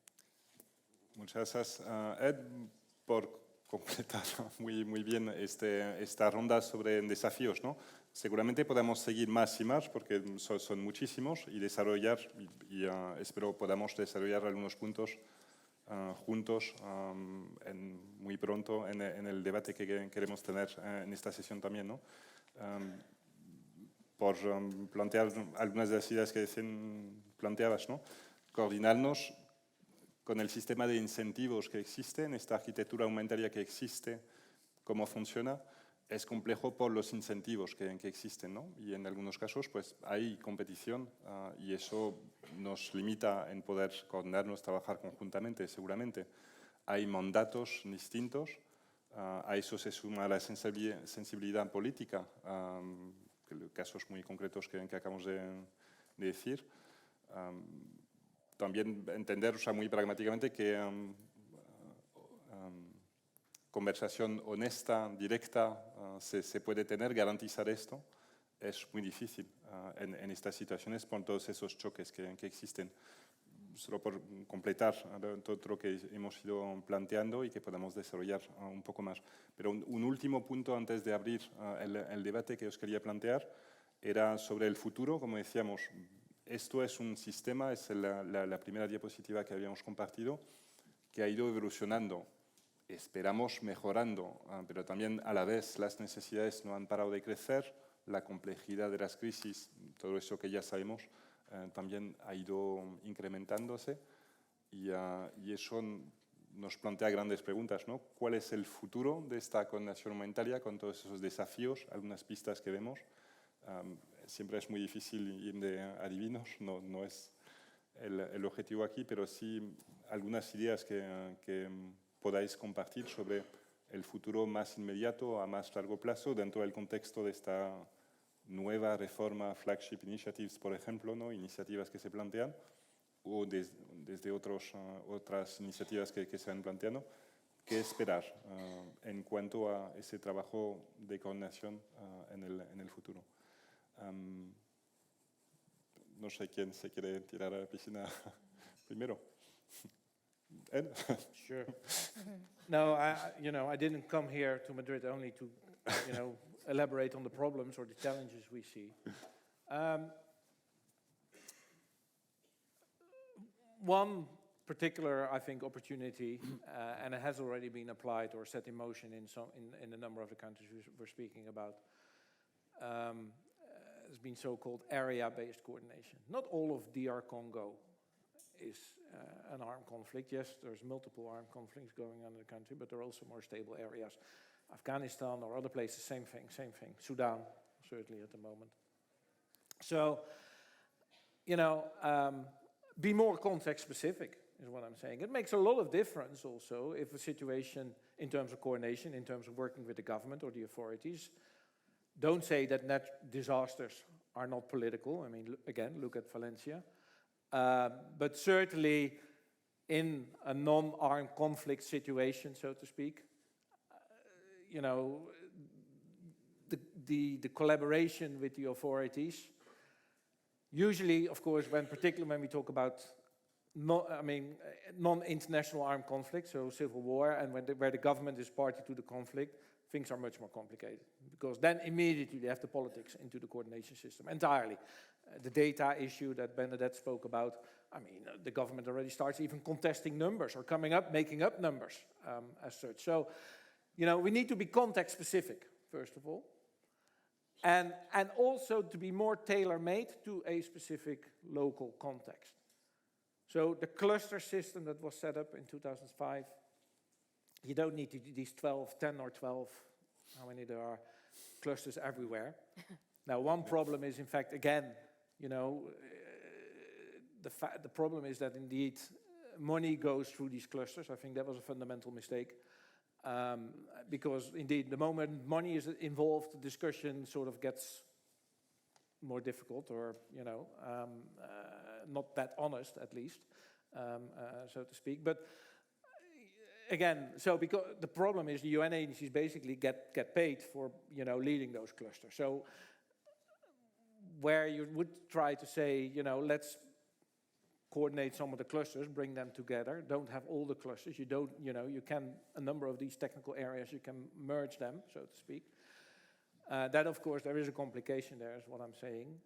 Muchas gracias, Ed, por completar muy bien esta ronda sobre desafíos, ¿no? Seguramente podamos seguir más y más porque son muchísimos y desarrollar, y espero podamos desarrollar algunos puntos juntos muy pronto en el debate que queremos tener en esta sesión también, ¿no? Por plantear algunas de las ideas que planteabas, ¿no? Coordinarnos con el sistema de incentivos que existe, en esta arquitectura humanitaria que existe, cómo funciona, es complejo por los incentivos que existen, ¿no? Y en algunos casos pues, hay competición y eso nos limita en poder coordinarnos, trabajar conjuntamente, seguramente. Hay mandatos distintos, a eso se suma la sensibilidad política, casos muy concretos que acabamos de decir. También entender, muy pragmáticamente, que conversación honesta, directa, se puede tener, garantizar esto, es muy difícil en estas situaciones por todos esos choques que existen. Solo por completar todo lo que hemos ido planteando y que podamos desarrollar un poco más. Pero un último punto antes de abrir el debate que os quería plantear era sobre el futuro. Como decíamos, esto es un sistema, es la primera diapositiva que habíamos compartido, que ha ido evolucionando. Esperamos mejorando, pero también a la vez las necesidades no han parado de crecer, la complejidad de las crisis, todo eso que ya sabemos, también ha ido incrementándose y eso nos plantea grandes preguntas, ¿no? ¿Cuál es el futuro de esta coordinación humanitaria con todos esos desafíos? Algunas pistas que vemos. Siempre es muy difícil ir de adivinos, no es el objetivo aquí, pero sí algunas ideas que podáis compartir sobre el futuro más inmediato a más largo plazo dentro del contexto de esta nueva reforma, flagship initiatives, por ejemplo, ¿no? Iniciativas que se plantean, o desde otras iniciativas que se van planteando. ¿Qué esperar en cuanto a ese trabajo de coordinación en el futuro? No sé quién se quiere tirar a la piscina primero. Ed? Sure. No, I didn't come here to Madrid only to, elaborate on the problems or the challenges we see. One particular, I think, opportunity, and it has already been applied or set in motion in a number of the countries we're speaking about, has been so-called area-based coordination. Not all of DR Congo is an armed conflict. Yes, there's multiple armed conflicts going on in the country, but there are also more stable areas. Afghanistan or other places, same thing. Sudan, certainly at the moment. So, be more context-specific is what I'm saying. It makes a lot of difference also if a situation, in terms of coordination, in terms of working with the government or the authorities, don't say that disasters are not political. I mean, again, look at Valencia. But certainly in a non-armed conflict situation, so to speak, the collaboration with the authorities, usually, of course, particularly when we talk about non-international armed conflict, so civil war, and where the government is party to the conflict, things are much more complicated, because then immediately they have the politics into the coordination system entirely. The data issue that Bernadette spoke about, the government already starts even contesting numbers or making up numbers as such. So, we need to be context specific, first of all, and also to be more tailor-made to a specific local context. So the cluster system that was set up in 2005, you don't need these 10 or 12, how many there are, clusters everywhere. Now, one problem is, in fact, again, the problem is that indeed money goes through these clusters. I think that was a fundamental mistake. Because indeed, the moment money is involved, the discussion sort of gets more difficult, or not that honest, at least, so to speak. But again, so because the problem is the UN agencies basically get paid for leading those clusters. So where you would try to say, let's coordinate some of the clusters, bring them together, don't have all the clusters, you can, a number of these technical areas, you can merge them, so to speak. That, of course, there is a complication there, is what I'm saying,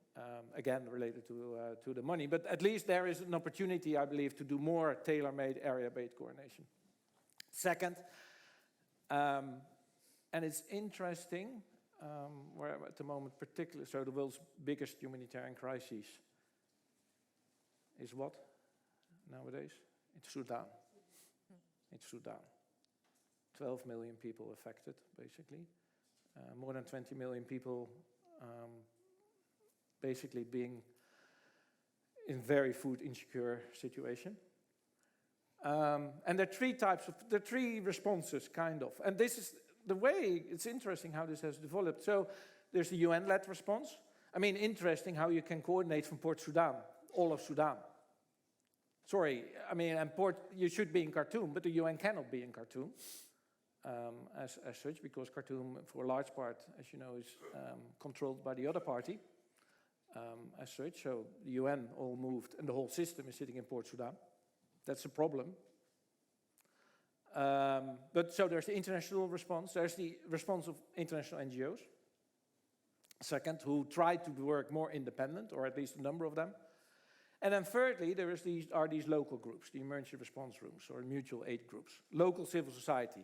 again, related to the money. But at least there is an opportunity, I believe, to do more tailor-made area-based coordination. Second, and it's interesting, where at the moment particularly, so the world's biggest humanitarian crisis is what nowadays? It's Sudan. It's Sudan. 12 million people affected, basically. More than 20 million people basically being in very food insecure situation. And there are three responses, kind of. And this is the way, it's interesting how this has developed. So there's the UN-led response. Interesting how you can coordinate from Port Sudan, all of Sudan. Sorry, and you should be in Khartoum, but the UN cannot be in Khartoum as such, because Khartoum, for a large part, as you know, is controlled by the other party as such. So the UN all moved, and the whole system is sitting in Port Sudan. That's a problem. But so there's the international response. There's the response of international NGOs. Second, who try to work more independent, or at least a number of them. And then thirdly, there is these local groups, the emergency response rooms or mutual aid groups, local civil society.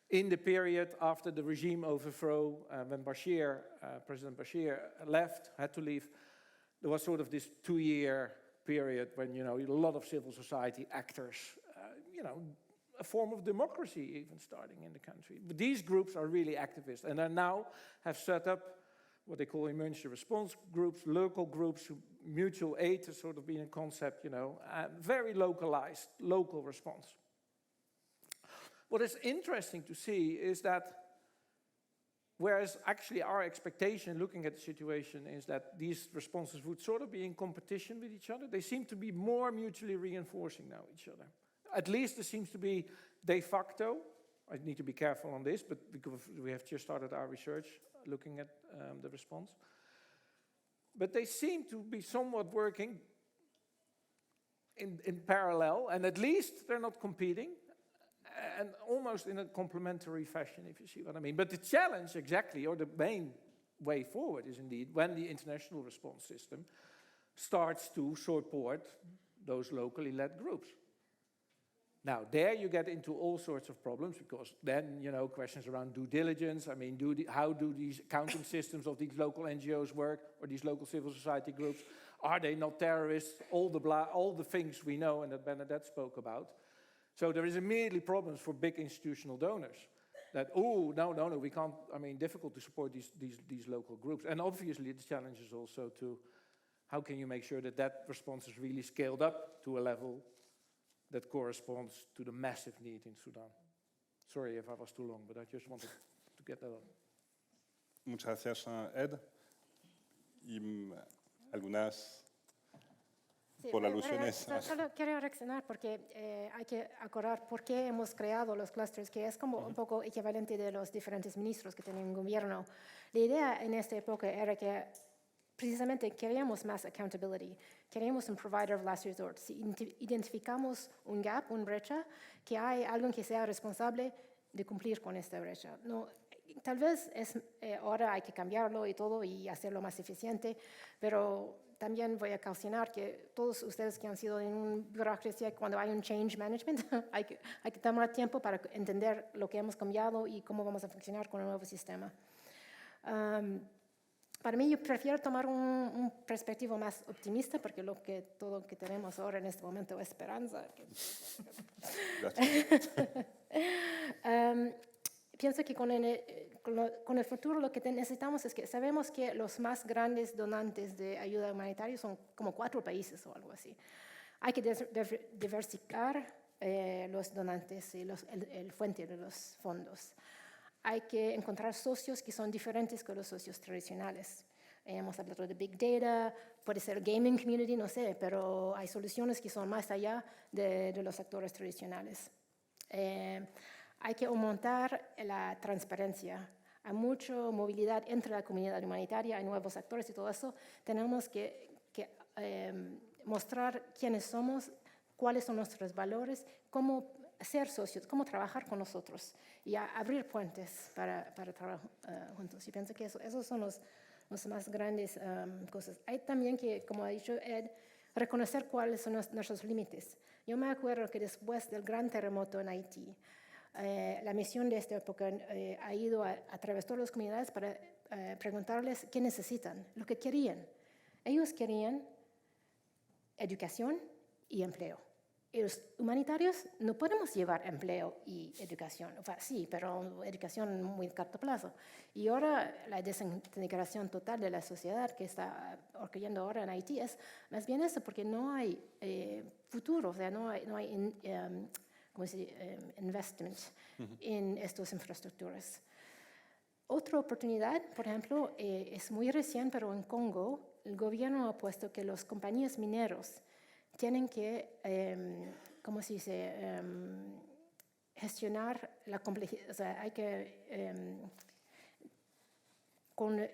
In the period after the regime overthrow, when President Bashir had to leave, there was sort of this 2-year period when, a lot of civil society actors, a form of democracy even starting in the country. But these groups are really activist, and now have set up what they call emergency response groups, local groups, mutual aid has sort of been a concept, very localized, local response. What is interesting to see is that, whereas actually our expectation looking at the situation is that these responses would sort of be in competition with each other, they seem to be more mutually reinforcing now each other. At least there seems to be de facto, I need to be careful on this, but because we have just started our research looking at the response. But they seem to be somewhat working in parallel, and at least they're not competing, and almost in a complementary fashion, if you see what I mean. But the challenge exactly, or the main way forward, is indeed when the international response system starts to support those locally led groups. Now, there you get into all sorts of problems, because then, questions around due diligence. How do these accounting systems of these local NGOs work, or these local civil society groups? Are they not terrorists? All the things we know and that Bernadette spoke about. So there is immediately problems for big institutional donors. That, no, we can't, difficult to support these local groups. And obviously the challenge is also to, how can you make sure that response is really scaled up to a level that corresponds to the massive need in Sudan. Sorry if I was too long, but I just wanted to get that on. Muchas gracias, Ed. Y algunas por alusiones. Solo quiero reaccionar porque hay que acordar por qué hemos creado los clusters, que es como un poco equivalente de los diferentes ministros que tienen un gobierno. La idea en esta época era que precisamente queremos más accountability, queremos un provider of last resort. Si identificamos un gap, una brecha, que hay alguien que sea responsable de cumplir con esta brecha. No, tal vez ahora hay que cambiarlo y todo y hacerlo más eficiente, pero también voy a caucionar que todos ustedes que han sido en una burocracia, cuando hay un change management, hay que tomar tiempo para entender lo que hemos cambiado y cómo vamos a funcionar con el nuevo sistema. Para mí, yo prefiero tomar un perspectiva más optimista, porque todo lo que tenemos ahora en este momento es esperanza. Pienso que con el futuro lo que necesitamos es que sabemos que los más grandes donantes de ayuda humanitaria son como 4 países o algo así. Hay que diversificar los donantes y el fuente de los fondos. Hay que encontrar socios que son diferentes que los socios tradicionales. Hemos hablado de Big Data, puede ser gaming community, no sé, pero hay soluciones que son más allá de los actores tradicionales. Hay que aumentar la transparencia. Hay mucha movilidad entre la comunidad humanitaria, hay nuevos actores y todo eso. Tenemos que mostrar quiénes somos, cuáles son nuestros valores, cómo ser socios, cómo trabajar con nosotros y abrir puentes para trabajar juntos. Y pienso que esos son los más grandes cosas. Hay también que, como ha dicho Ed, reconocer cuáles son nuestros límites. Yo me acuerdo que después del gran terremoto en Haití, la misión de esta época ha ido a través de todas las comunidades para preguntarles qué necesitan, lo que querían. Ellos querían educación y empleo. Y los humanitarios no podemos llevar empleo y educación. O sea, sí, pero educación muy corto plazo. Y ahora la desintegración total de la sociedad que está ocurriendo ahora en Haití es más bien eso, porque no hay futuro, o sea, no hay investment en estas infraestructuras. Otra oportunidad, por ejemplo, es muy recién, pero en Congo, el gobierno ha puesto que las compañías mineros tienen que, ¿cómo se dice?, gestionar la complejidad, o sea, hay que,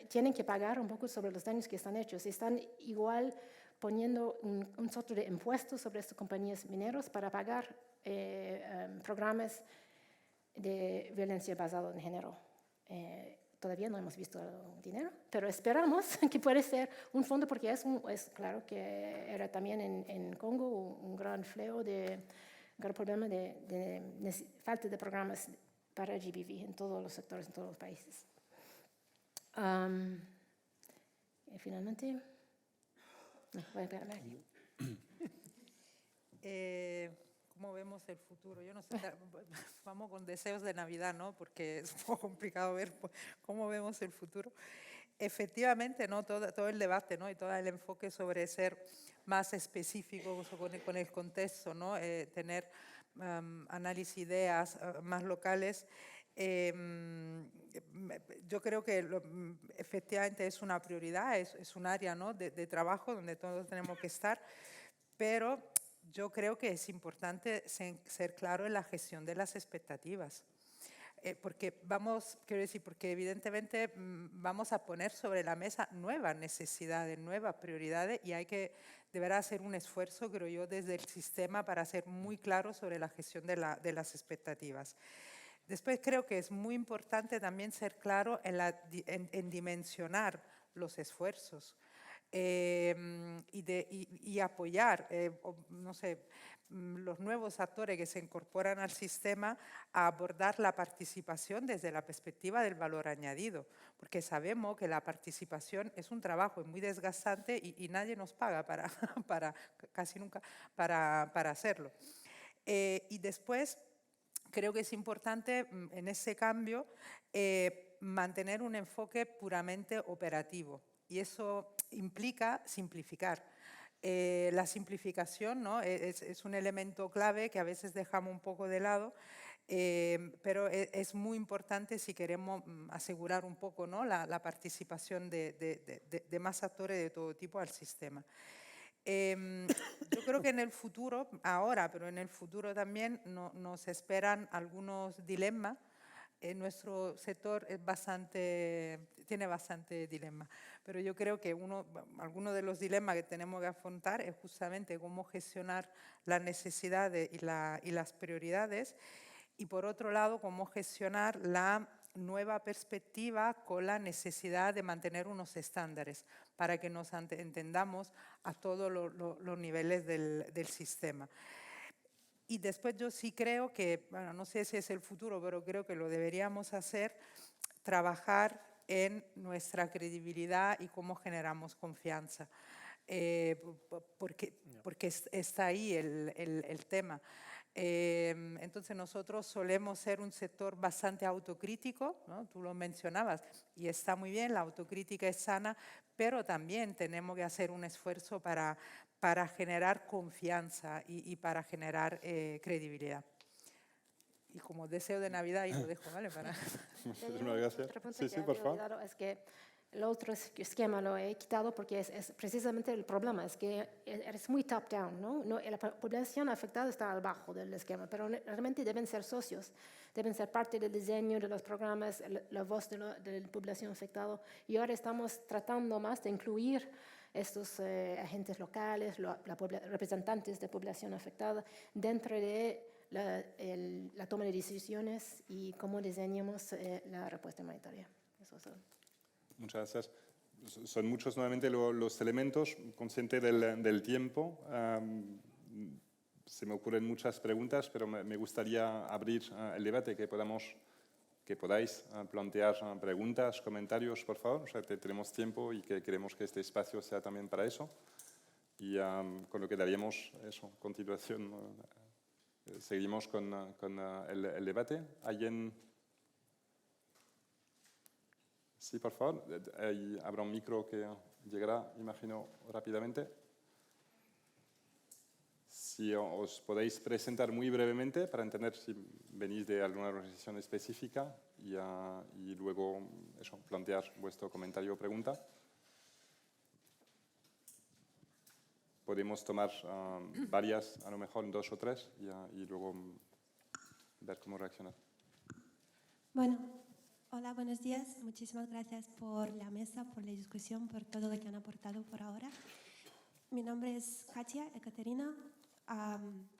tienen que pagar un poco sobre los daños que están hechos. Están igual poniendo un sorto de impuestos sobre estas compañías mineros para pagar programas de violencia basada en género. Todavía no hemos visto el dinero, pero esperamos que puede ser un fondo, porque es claro que era también en Congo un gran fleo, gran problema de falta de programas para GBV en todos los sectores, en todos los países. Y finalmente, voy a quedarme aquí. ¿Cómo vemos el futuro? Yo no sé, vamos con deseos de Navidad, ¿no? Porque es un poco complicado ver cómo vemos el futuro. Efectivamente, ¿no? Todo el debate, ¿no? Y todo el enfoque sobre ser más específicos con el contexto, ¿no? Tener análisis, ideas más locales. Yo creo que efectivamente es una prioridad, es un área, ¿no? de trabajo donde todos tenemos que estar, pero yo creo que es importante ser claro en la gestión de las expectativas. Porque porque evidentemente vamos a poner sobre la mesa nuevas necesidades, nuevas prioridades, y hay que deberá hacer un esfuerzo, creo yo, desde el sistema para ser muy claro sobre la gestión de las expectativas. Después creo que es muy importante también ser claro en dimensionar los esfuerzos. Y apoyar, no sé, los nuevos actores que se incorporan al sistema a abordar la participación desde la perspectiva del valor añadido, porque sabemos que la participación es un trabajo muy desgastante y nadie nos paga casi nunca para hacerlo. Y después creo que es importante en ese cambio mantener un enfoque puramente operativo. Y eso implica simplificar. La simplificación, ¿no? es un elemento clave que a veces dejamos un poco de lado, pero es muy importante si queremos asegurar un poco, ¿no? la participación de más actores de todo tipo al sistema. Yo creo que en el futuro, ahora, pero en el futuro también nos esperan algunos dilemas nuestro sector tiene bastante dilema. Pero yo creo que alguno de los dilemas que tenemos que afrontar es justamente cómo gestionar las necesidades y las prioridades, y por otro lado, cómo gestionar la nueva perspectiva con la necesidad de mantener unos estándares para que nos entendamos a todos los niveles del sistema. Y después yo sí creo que, bueno, no sé si es el futuro, pero creo que lo deberíamos hacer, trabajar en nuestra credibilidad y cómo generamos confianza. Porque está ahí el tema. Entonces nosotros solemos ser un sector bastante autocrítico, ¿no? Tú lo mencionabas, y está muy bien, la autocrítica es sana, pero también tenemos que hacer un esfuerzo para generar confianza y para generar credibilidad. Y como deseo de Navidad, y lo dejo, ¿vale? Muchísimas gracias. Otra punto Sí, que sí, por había favor. olvidado es que el otro esquema lo he quitado porque es precisamente el problema, es que es muy top-down, ¿no? La población afectada está abajo del esquema, pero realmente deben ser socios, deben ser parte del diseño de los programas, la voz de la población afectada. Y ahora estamos tratando más de incluir estos agentes locales, representantes de población afectada dentro de la toma de decisiones y cómo diseñamos la respuesta humanitaria. Eso es. Muchas gracias. Son muchos nuevamente los elementos, consciente del tiempo. Se me ocurren muchas preguntas, pero me gustaría abrir el debate, que podáis plantear preguntas, comentarios, por favor. O sea, tenemos tiempo y que queremos que este espacio sea también para eso. Y con lo que daríamos eso, continuación, seguimos con el debate. ¿Alguien? Sí, por favor. Habrá un micro que llegará, imagino, rápidamente. Si os podéis presentar muy brevemente para entender si venís de alguna organización específica y luego eso, plantear vuestro comentario o pregunta. Podemos tomar varias, a lo mejor 2 o 3, y luego ver cómo reaccionar. Bueno, hola, buenos días. Muchísimas gracias por la mesa, por la discusión, por todo lo que han aportado por ahora. Mi nombre es Katia Ekaterina.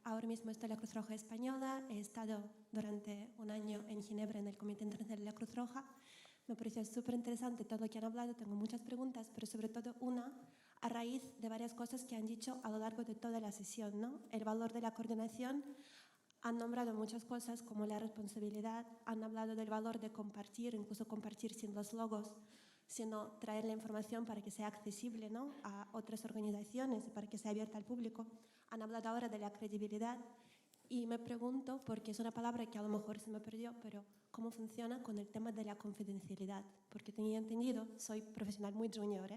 Ahora mismo estoy en la Cruz Roja Española. He estado durante un año en Ginebra en el Comité Internacional de la Cruz Roja. Me pareció súper interesante todo lo que han hablado. Tengo muchas preguntas, pero sobre todo una a raíz de varias cosas que han dicho a lo largo de toda la sesión, ¿no? El valor de la coordinación. Han nombrado muchas cosas como la responsabilidad, han hablado del valor de compartir, incluso compartir sin los logos, sino traer la información para que sea accesible, ¿no?, a otras organizaciones, para que sea abierta al público. Han hablado ahora de la credibilidad y me pregunto, porque es una palabra que a lo mejor se me perdió, pero ¿cómo funciona con el tema de la confidencialidad? Porque tenía entendido, soy profesional muy junior,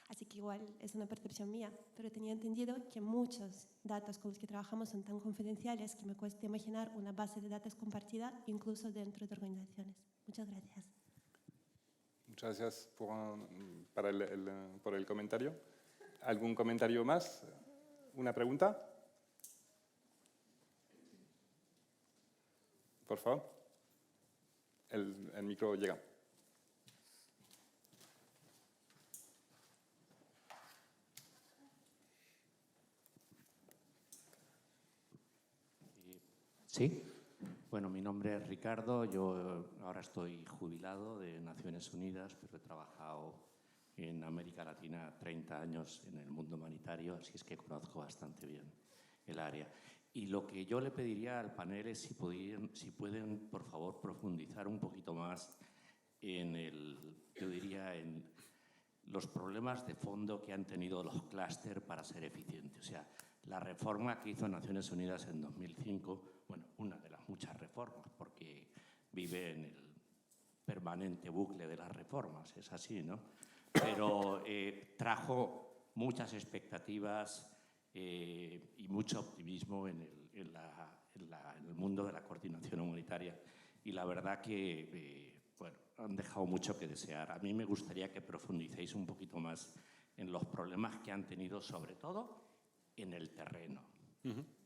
así que igual es una percepción mía, pero tenía entendido que muchos datos con los que trabajamos son tan confidenciales que me cuesta imaginar una base de datos compartida incluso dentro de organizaciones. Muchas gracias. Muchas gracias por el comentario. ¿Algún comentario más? ¿Una pregunta? Por favor. El micro llega. Sí, bueno, mi nombre es Ricardo, yo ahora estoy jubilado de Naciones Unidas, pero he trabajado en América Latina 30 años en el mundo humanitario, así es que conozco bastante bien el área. Y lo que yo le pediría al panel es si pueden, por favor, profundizar un poquito más en yo diría, en los problemas de fondo que han tenido los clústeres para ser eficientes. O sea, la reforma que hizo Naciones Unidas en 2005, bueno, una de las muchas reformas, porque vive en el permanente bucle de las reformas, es así, ¿no? Pero trajo muchas expectativas y mucho optimismo en el mundo de la coordinación humanitaria. Y la verdad que, bueno, han dejado mucho que desear. A mí me gustaría que profundicéis un poquito más en los problemas que han tenido, sobre todo en el terreno,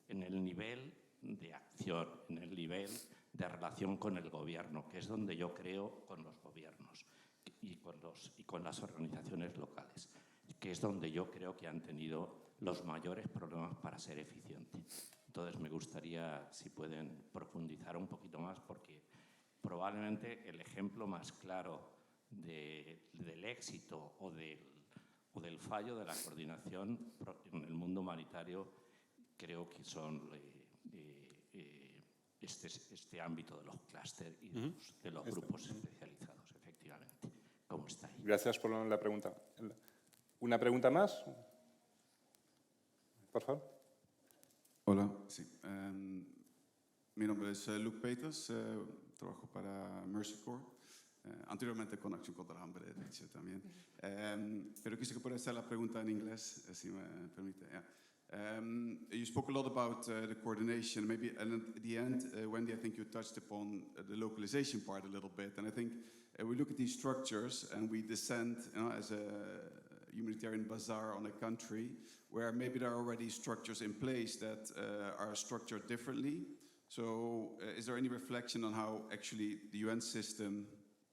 en el nivel de acción, en el nivel de relación con el gobierno, que es donde yo creo con los gobiernos y con las organizaciones locales, que es donde yo creo que han tenido los mayores problemas para ser eficientes. Entonces me gustaría, si pueden, profundizar un poquito más, porque probablemente el ejemplo más claro del éxito o del fallo de la coordinación en el mundo humanitario creo que son este ámbito de los clústeres y de los grupos especializados, efectivamente. ¿Cómo está ahí? Gracias por la pregunta. ¿Una pregunta más? Por favor. Hola, sí. Mi nombre es Luke Peters, trabajo para Mercy Corps, anteriormente con Acción contra el Hambre, de hecho, también. Pero quisiera poder hacer la pregunta en inglés, si me permite. You spoke a lot about the coordination, maybe, and at the end, Wendy, I think you touched upon the localization part a little bit, and I think we look at these structures and we descend, as a humanitarian bazaar on a country where maybe there are already structures in place that are structured differently. So is there any reflection on how actually the UN system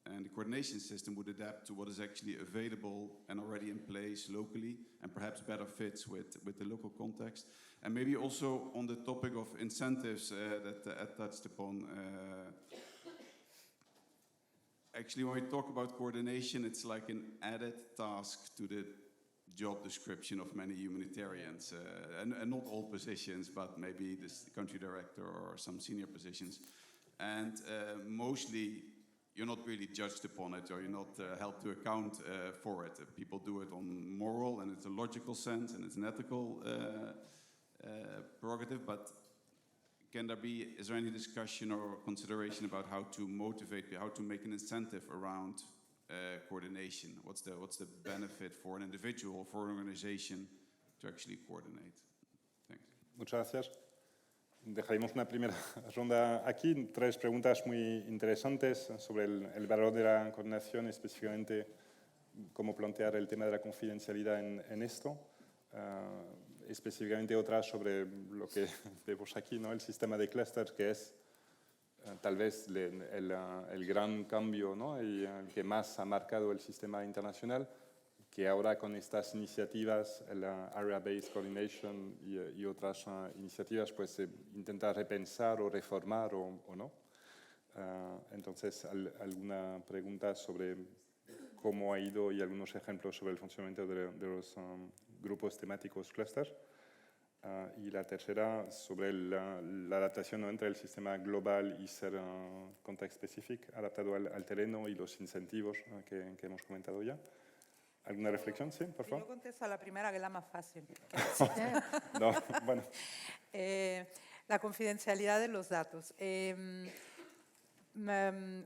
and the coordination system would adapt to what is actually available and already in place locally and perhaps better fits with the local context? And maybe also on the topic of incentives that Ed touched upon, actually, when we talk about coordination, it's like an added task to the job description of many humanitarians, and not all positions, but maybe this country director or some senior positions. And mostly, you're not really judged upon it, or you're not held to account for it. People do it on moral, and it's a logical sense, and it's an ethical prerogative, but is there any discussion or consideration about how to motivate, how to make an incentive around coordination? What's the benefit for an individual, for an organization to actually coordinate? Thanks. Muchas gracias. Dejaremos una primera ronda aquí. 3 preguntas muy interesantes sobre el valor de la coordinación, específicamente cómo plantear el tema de la confidencialidad en esto. Específicamente otra sobre lo que vemos aquí, ¿no? El sistema de clusters, que es tal vez el gran cambio, ¿no? Y el que más ha marcado el sistema internacional, que ahora con estas iniciativas, la Area-Based Coordination y otras iniciativas, pues se intenta repensar o reformar o no. Entonces, ¿alguna pregunta sobre cómo ha ido y algunos ejemplos sobre el funcionamiento de los grupos temáticos clusters? Y la tercera sobre la adaptación, ¿no? Entre el sistema global y ser context specific, adaptado al terreno y los incentivos que hemos comentado ya. ¿Alguna reflexión? Sí, por favor. Yo contesto a la primera, que es la más fácil. No, bueno. La confidencialidad de los datos.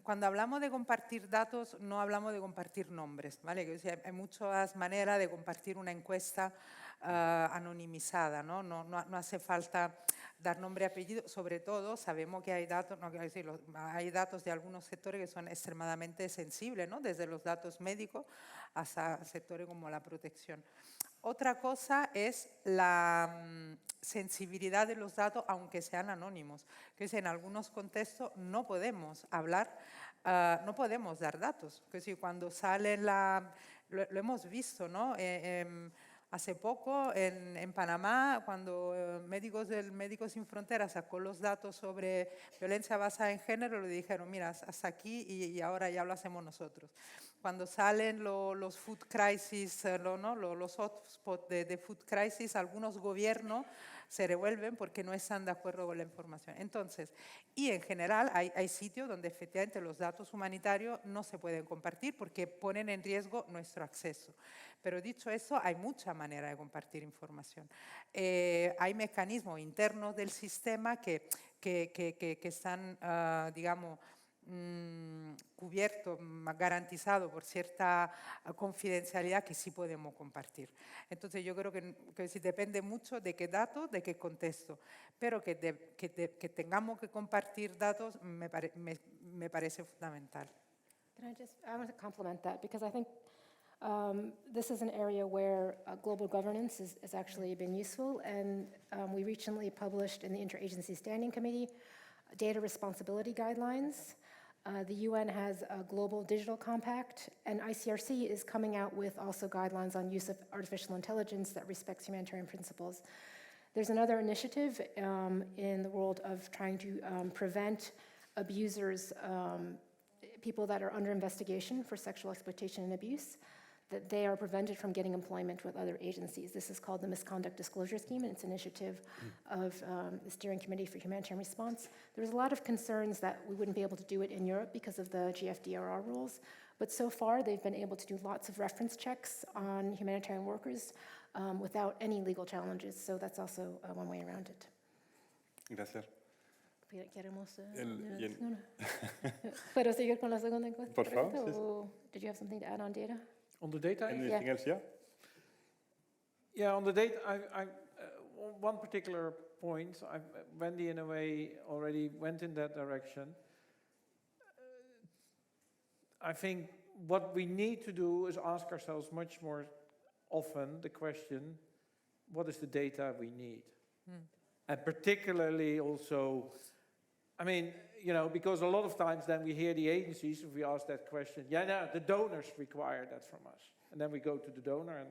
Cuando hablamos de compartir datos, no hablamos de compartir nombres, ¿vale? Hay muchas maneras de compartir una encuesta anonimizada, ¿no? No hace falta dar nombre y apellido. Sobre todo, sabemos que hay datos, no quiero decirlo, hay datos de algunos sectores que son extremadamente sensibles, ¿no? Desde los datos médicos hasta sectores como la protección. Otra cosa es la sensibilidad de los datos, aunque sean anónimos. Que en algunos contextos no podemos hablar, no podemos dar datos. Que si cuando sale lo hemos visto, ¿no? Hace poco en Panamá, cuando Médicos Sin Fronteras sacó los datos sobre violencia basada en género, le dijeron, mira, hasta aquí y ahora ya lo hacemos nosotros. Cuando salen los food crisis, los hotspots de food crisis, algunos gobiernos se revuelven porque no están de acuerdo con la información. Entonces, y en general hay sitios donde efectivamente los datos humanitarios no se pueden compartir porque ponen en riesgo nuestro acceso. Pero dicho eso, hay mucha manera de compartir información. Hay mecanismos internos del sistema que están, digamos, cubierto, garantizado por cierta confidencialidad que sí podemos compartir. Entonces yo creo que sí depende mucho de qué datos, de qué contexto, pero que tengamos que compartir datos me parece fundamental. I want to complement that because I think this is an area where global governance has actually been useful, and we recently published in the Interagency Standing Committee data responsibility guidelines. The UN has a global digital compact, and ICRC is coming out with also guidelines on use of artificial intelligence that respects humanitarian principles. There's another initiative in the world of trying to prevent abusers, people that are under investigation for sexual exploitation and abuse, that they are prevented from getting employment with other agencies. This is called the Misconduct Disclosure Scheme, and it's an initiative of the Steering Committee for Humanitarian Response. There's a lot of concerns that we wouldn't be able to do it in Europe because of the GFDRR rules, but so far they've been able to do lots of reference checks on humanitarian workers without any legal challenges, so that's also one way around it. Gracias. ¿Puedo seguir con la segunda encuesta? Por favor. Did you have something to add on data? On the data? Anything else, yeah? Yeah, on the data, one particular point, Wendy in a way already went in that direction. I think what we need to do is ask ourselves much more often the question, what is the data we need? And particularly also, I mean, you know, because a lot of times then we hear the agencies, if we ask that question, yeah, no, the donors require that from us. And then we go to the donor and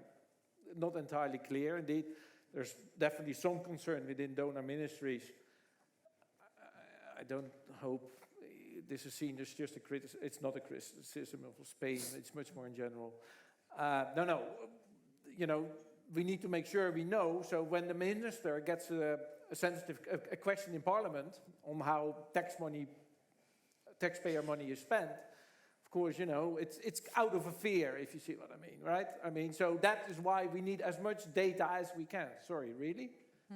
not entirely clear. Indeed, there's definitely some concern within donor ministries. I don't hope this is seen as just a criticism. It's not a criticism of Spain. It's much more in general. No, you know, we need to make sure we know. So when the minister gets a sensitive question in Parliament on how taxpayer money is spent, of course, you know, it's out of a fear, if you see what I mean, right? I mean, so that is why we need as much data as we can. Sorry, really?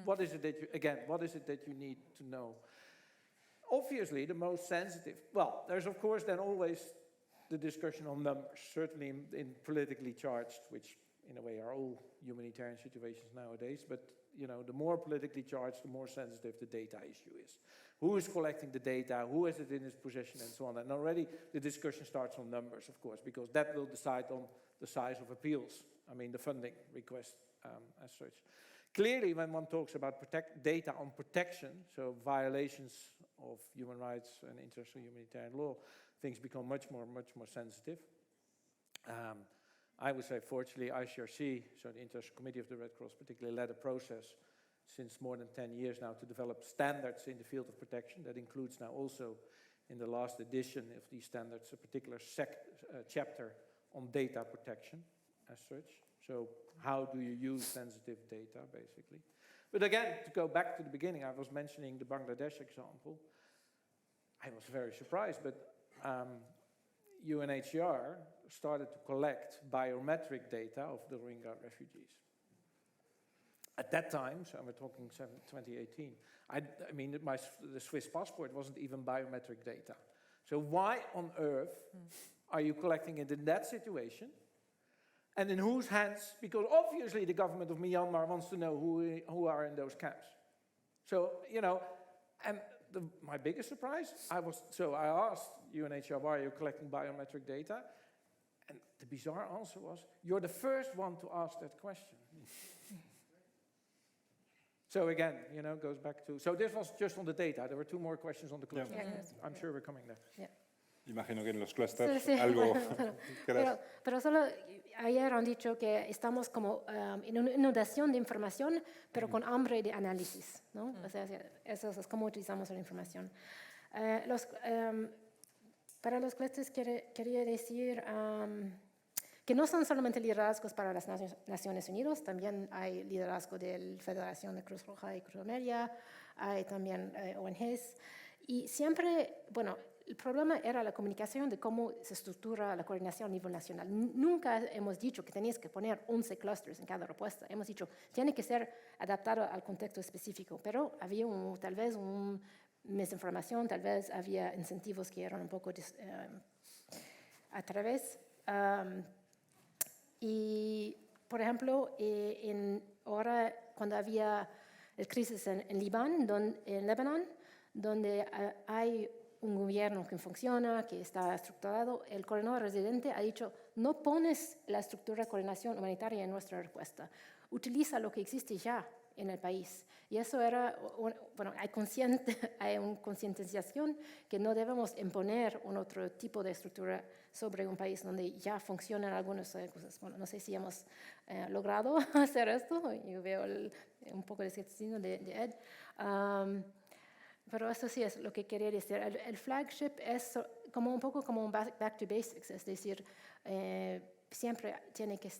What is it that you need to know? Obviously, the most sensitive, well, there's of course then always the discussion on numbers, certainly in politically charged, which in a way are all humanitarian situations nowadays, but you know, the more politically charged, the more sensitive the data issue is. Who is collecting the data, who has it in his possession, and so on. And already the discussion starts on numbers, of course, because that will decide on the size of appeals. I mean, the funding request as such. Clearly, when one talks about data on protection, so violations of human rights and international humanitarian law, things become much more sensitive. I would say, fortunately, ICRC, so the International Committee of the Red Cross, particularly led a process since more than 10 years now to develop standards in the field of protection. That includes now also, in the last edition of these standards, a particular chapter on data protection as such. So how do you use sensitive data, basically? But again, to go back to the beginning, I was mentioning the Bangladesh example. I was very surprised, but UNHCR started to collect biometric data of the Rohingya refugees. At that time, so we're talking 2018, I mean, the Swiss passport wasn't even biometric data. So why on earth are you collecting it in that situation? And in whose hands? Because obviously the government of Myanmar wants to know who are in those camps. So, you know, and my biggest surprise, I asked UNHCR, why are you collecting biometric data? And the bizarre answer was, you're the first one to ask that question. So again, you know, goes back to, so this was just on the data. There were two more questions on the clusters. Yeah. I'm sure we're coming there. Yeah. Imagino que en los clusters sí, algo... pero solo ayer han dicho que estamos como en una inundación de información, pero con hambre de análisis, ¿no? O sea, eso es como utilizamos la información. Para los clusters quería decir que no son solamente liderazgos para las Naciones Unidas, también hay liderazgo de la Federación de Cruz Roja y Cruz Media, hay también ONGs, y siempre, bueno, el problema era la comunicación de cómo se estructura la coordinación a nivel nacional. Nunca hemos dicho que tenías que poner 11 clusters en cada respuesta. Hemos dicho, tiene que ser adaptado al contexto específico, pero había tal vez una misinformación, tal vez había incentivos que eran un poco a través. Y, por ejemplo, ahora cuando había la crisis en Líbano, donde hay un gobierno que funciona, que está estructurado, el coordinador residente ha dicho, no pones la estructura de coordinación humanitaria en nuestra respuesta, utiliza lo que existe ya en el país. Y eso era, bueno, hay una concientización que no debemos imponer un otro tipo de estructura sobre un país donde ya funcionan algunas cosas. Bueno, no sé si hemos logrado hacer esto, yo veo un poco de escepticismo de Ed. Pero eso sí es lo que quería decir. El flagship es como un poco como un back to basics, es decir, siempre tiene que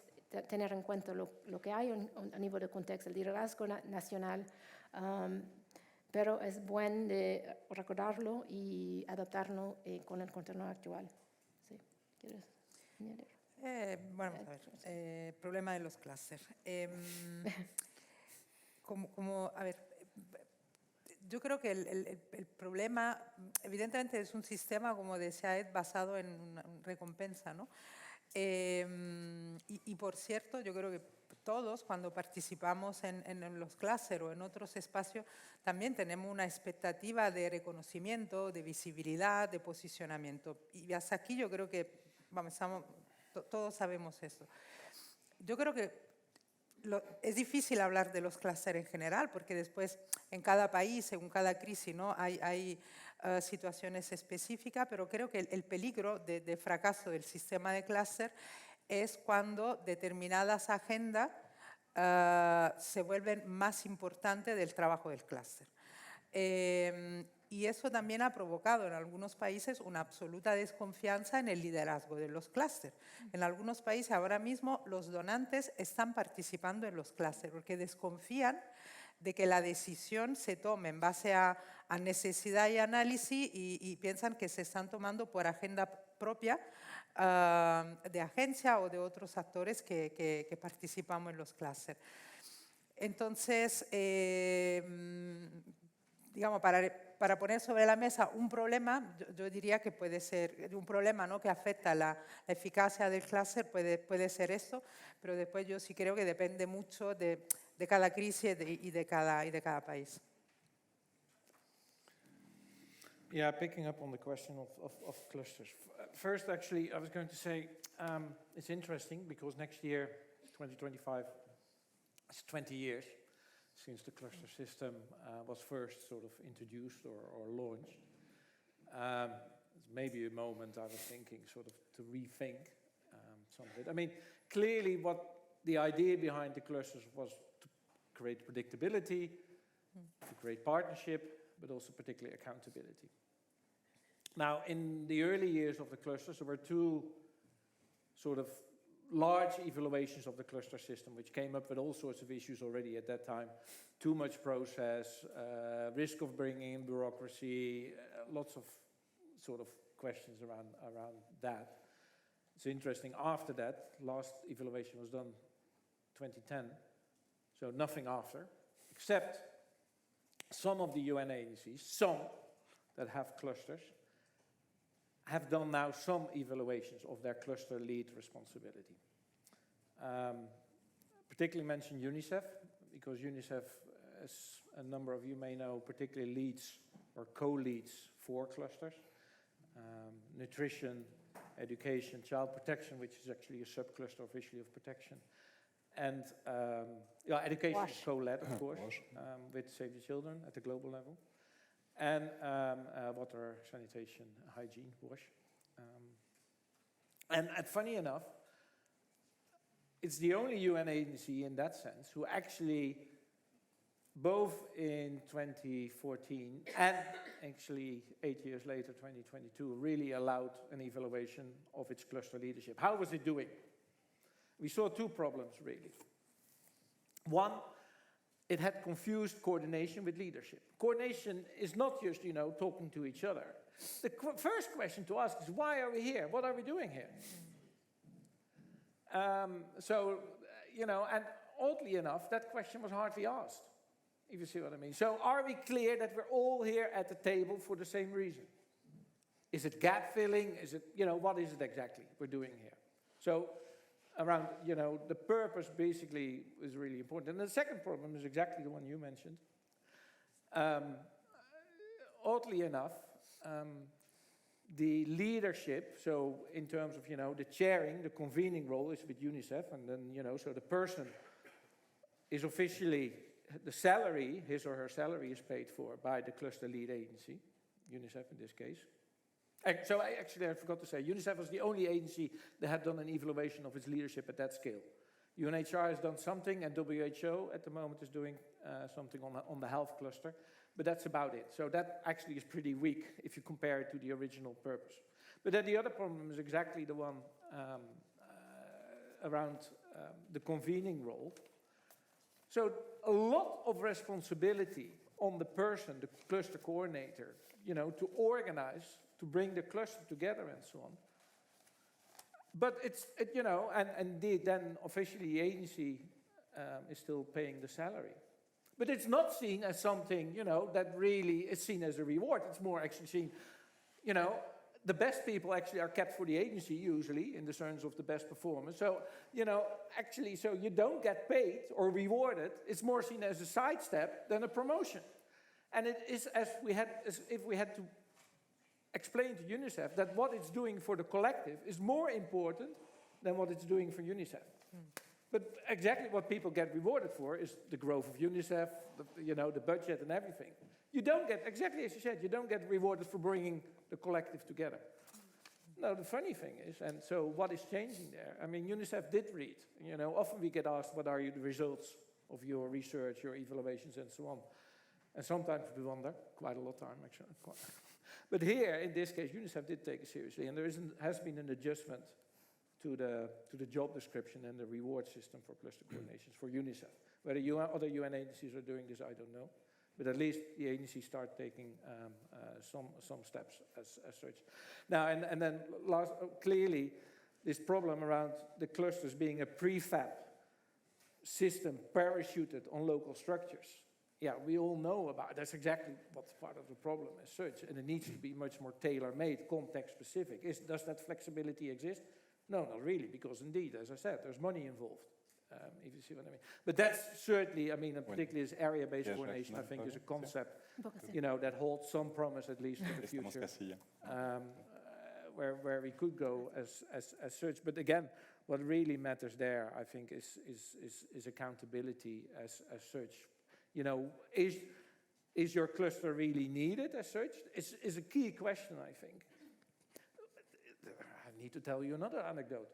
tener en cuenta lo que hay a nivel de contexto, el liderazgo nacional, pero es bueno de recordarlo y adaptarlo con el contexto actual. ¿Sí? ¿Quieres añadir? Bueno, a ver, problema de los clústeres. A ver, yo creo que el problema, evidentemente, es un sistema, como decía Ed, basado en una recompensa, ¿no? Y por cierto, yo creo que todos, cuando participamos en los clústeres o en otros espacios, también tenemos una expectativa de reconocimiento, de visibilidad, de posicionamiento. Y hasta aquí yo creo que todos sabemos eso. Yo creo que es difícil hablar de los clústeres en general, porque después en cada país, según cada crisis, ¿no? hay situaciones específicas, pero creo que el peligro de fracaso del sistema de clúster es cuando determinadas agendas se vuelven más importantes del trabajo del clúster. Y eso también ha provocado en algunos países una absoluta desconfianza en el liderazgo de los clústeres. En algunos países ahora mismo los donantes están participando en los clústeres porque desconfían de que la decisión se tome en base a necesidad y análisis y piensan que se están tomando por agenda propia de agencia o de otros actores que participamos en los clústeres. Entonces, digamos, para poner sobre la mesa un problema, yo diría que puede ser un problema, ¿no? Que afecta la eficacia del clúster, puede ser esto, pero después yo sí creo que depende mucho de cada crisis y de cada país. Yeah, picking up on the question of clusters. First, actually, I was going to say it's interesting because next year, 2025, it's 20 years since the cluster system was first sort of introduced or launched. It's maybe a moment I was thinking sort of to rethink some of it. I mean, clearly what the idea behind the clusters was to create predictability, to create partnership, but also particularly accountability. Now, in the early years of the clusters, there were two sort of large evaluations of the cluster system, which came up with all sorts of issues already at that time. Too much process, risk of bringing in bureaucracy, lots of sort of questions around that. It's interesting, after that, last evaluation was done 2010, so nothing after, except some of the UN agencies, some that have clusters, have done now some evaluations of their cluster lead responsibility. Particularly mention UNICEF, because UNICEF, as a number of you may know, particularly leads or co-leads 4 clusters. Nutrition, education, child protection, which is actually a sub-cluster officially of protection. And education is co-led, of course, with Save the Children at the global level. And water, sanitation, hygiene, WASH. And funny enough, it's the only UN agency in that sense who actually, both in 2014 and actually 8 years later, 2022, really allowed an evaluation of its cluster leadership. How was it doing? We saw 2 problems, really. One, it had confused coordination with leadership. Coordination is not just, talking to each other. The first question to ask is, why are we here? What are we doing here? And oddly enough, that question was hardly asked, if you see what I mean. So are we clear that we're all here at the table for the same reason? Is it gap filling? Is it, what is it exactly we're doing here? So around, the purpose basically is really important. And the second problem is exactly the one you mentioned. Oddly enough, the leadership, so in terms of, the chairing, the convening role is with UNICEF, and then, so the person is officially, the salary, his or her salary is paid for by the cluster lead agency, UNICEF in this case. So I forgot to say, UNICEF was the only agency that had done an evaluation of its leadership at that scale. UNHCR has done something, and WHO at the moment is doing something on the health cluster. But that's about it. So that actually is pretty weak if you compare it to the original purpose. But then the other problem is exactly the one around the convening role. So a lot of responsibility on the person, the cluster coordinator, to organize, to bring the cluster together and so on. But and indeed then officially the agency is still paying the salary. But it's not seen as something, that really is seen as a reward. It's more actually seen, the best people actually are kept for the agency usually in the terms of the best performance. So, actually, so you don't get paid or rewarded. It's more seen as a sidestep than a promotion. And it is as if we had to explain to UNICEF that what it's doing for the collective is more important than what it's doing for UNICEF. But exactly what people get rewarded for is the growth of UNICEF, the budget and everything. You don't get, exactly as you said, you don't get rewarded for bringing the collective together. No, the funny thing is, and so what is changing there? I mean, UNICEF did read. Often we get asked, what are the results of your research, your evaluations and so on. And sometimes we wonder, quite a lot of time actually. But here, in this case, UNICEF did take it seriously, and there has been an adjustment to the job description and the reward system for cluster coordinations for UNICEF. Whether other UN agencies are doing this, I don't know. But at least the agencies start taking some steps as such. Now, and then clearly, this problem around the clusters being a prefab system parachuted on local structures. Yeah, we all know about it. That's exactly what's part of the problem as such. And it needs to be much more tailor-made, context-specific. Does that flexibility exist? No, not really, because indeed, as I said, there's money involved, if you see what I mean. But that's certainly, and particularly this area-based coordination, I think, is a concept, that holds some promise, at least for the future, where we could go as such. But again, what really matters there, I think, is accountability as such. Is your cluster really needed as such? Is a key question, I think. I need to tell you another anecdote.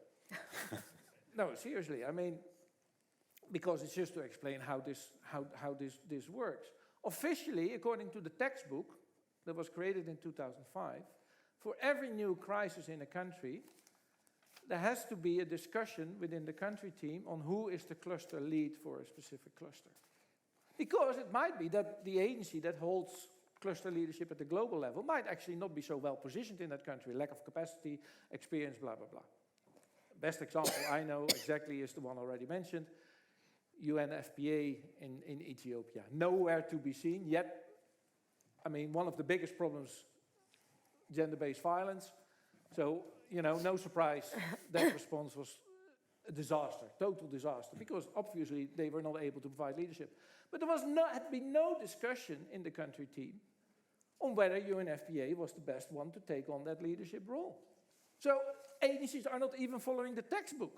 No, seriously, because it's just to explain how this works. Officially, according to the textbook that was created in 2005, for every new crisis in a country, there has to be a discussion within the country team on who is the cluster lead for a specific cluster. Because it might be that the agency that holds cluster leadership at the global level might actually not be so well positioned in that country, lack of capacity, experience, blah, blah, blah. Best example I know exactly is the one already mentioned, UNFPA in Ethiopia. Nowhere to be seen, yet, one of the biggest problems, gender-based violence. So, no surprise that response was a disaster, total disaster, because obviously they were not able to provide leadership. But there had been no discussion in the country team on whether UNFPA was the best one to take on that leadership role. So agencies are not even following the textbook.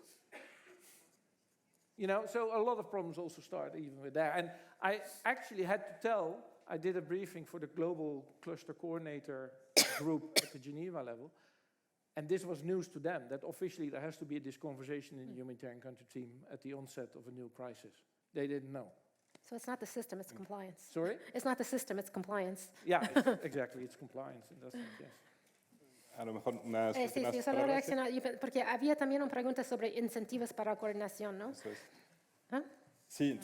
So a lot of problems also start even with that. And I actually had to I did a briefing for the Global Cluster Coordinator group at the Geneva level, and this was news to them, that officially there has to be this conversation in the humanitarian country team at the onset of a new crisis. They didn't know. So it's not the system, it's compliance. Sorry? It's not the system, it's compliance. Yeah, exactly, it's compliance in that sense, yes. A lo mejor unas últimas sí, solo palabras. reaccionar, porque había también una pregunta sobre incentivos para coordinación, ¿no? Eso es. ¿Ah? Sí,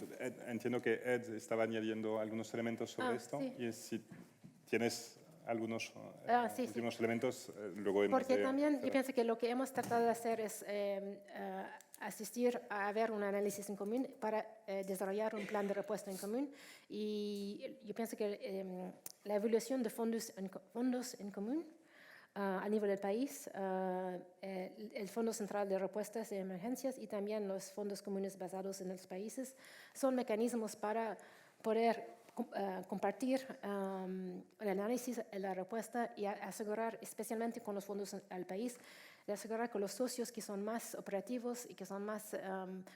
entiendo que Ed estaba añadiendo algunos elementos sobre esto, sí. y si tienes algunos sí, últimos sí. elementos, luego hemos Porque de también yo cerrar. pienso que lo que hemos tratado de hacer es asistir a ver un análisis en común para desarrollar un plan de respuesta en común, y yo pienso que la evaluación de fondos en común a nivel del país, el Fondo Central de Respuestas de Emergencias y también los fondos comunes basados en los países son mecanismos para poder compartir el análisis, la respuesta y asegurar, especialmente con los fondos al país, de asegurar que los socios que son más operativos y que son más,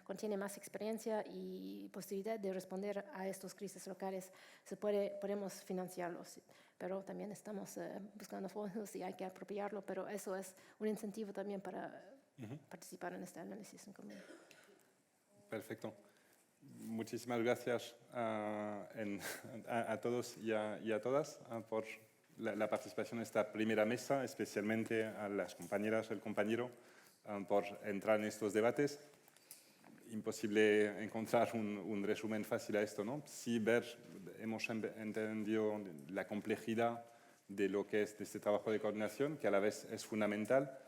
contienen más experiencia y posibilidad de responder a estas crisis locales, podemos financiarlos. Pero también estamos buscando fondos y hay que apropiarlo, pero eso es un incentivo también para participar en este análisis en común. Perfecto. Muchísimas gracias a todos y a todas por la participación en esta primera mesa, especialmente a las compañeras, el compañero, por entrar en estos debates. Imposible encontrar un resumen fácil a esto, ¿no? Sí hemos entendido la complejidad de lo que es de este trabajo de coordinación, que a la vez es fundamental.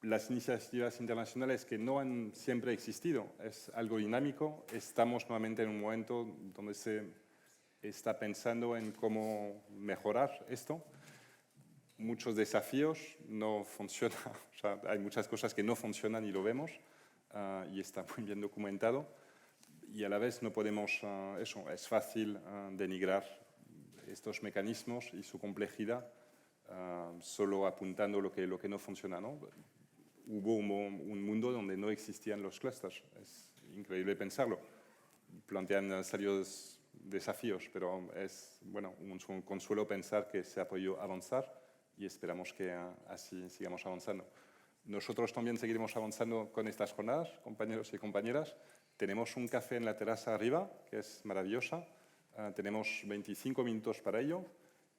Las iniciativas internacionales que no han siempre existido, es algo dinámico. Estamos nuevamente en un momento donde se está pensando en cómo mejorar esto. Muchos desafíos no funcionan, o sea, hay muchas cosas que no funcionan y lo vemos, y está muy bien documentado. Y a la vez no podemos, es fácil denigrar estos mecanismos y su complejidad solo apuntando lo que no funciona, ¿no? Hubo un mundo donde no existían los clústeres. Es increíble pensarlo. Plantean serios desafíos, pero es un consuelo pensar que se ha podido avanzar y esperamos que así sigamos avanzando. Nosotros también seguiremos avanzando con estas jornadas, compañeros y compañeras. Tenemos un café en la terraza arriba, que es maravillosa. Tenemos 25 minutos para ello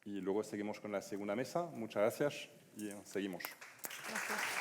y luego seguimos con la segunda mesa. Muchas gracias y seguimos. Gracias.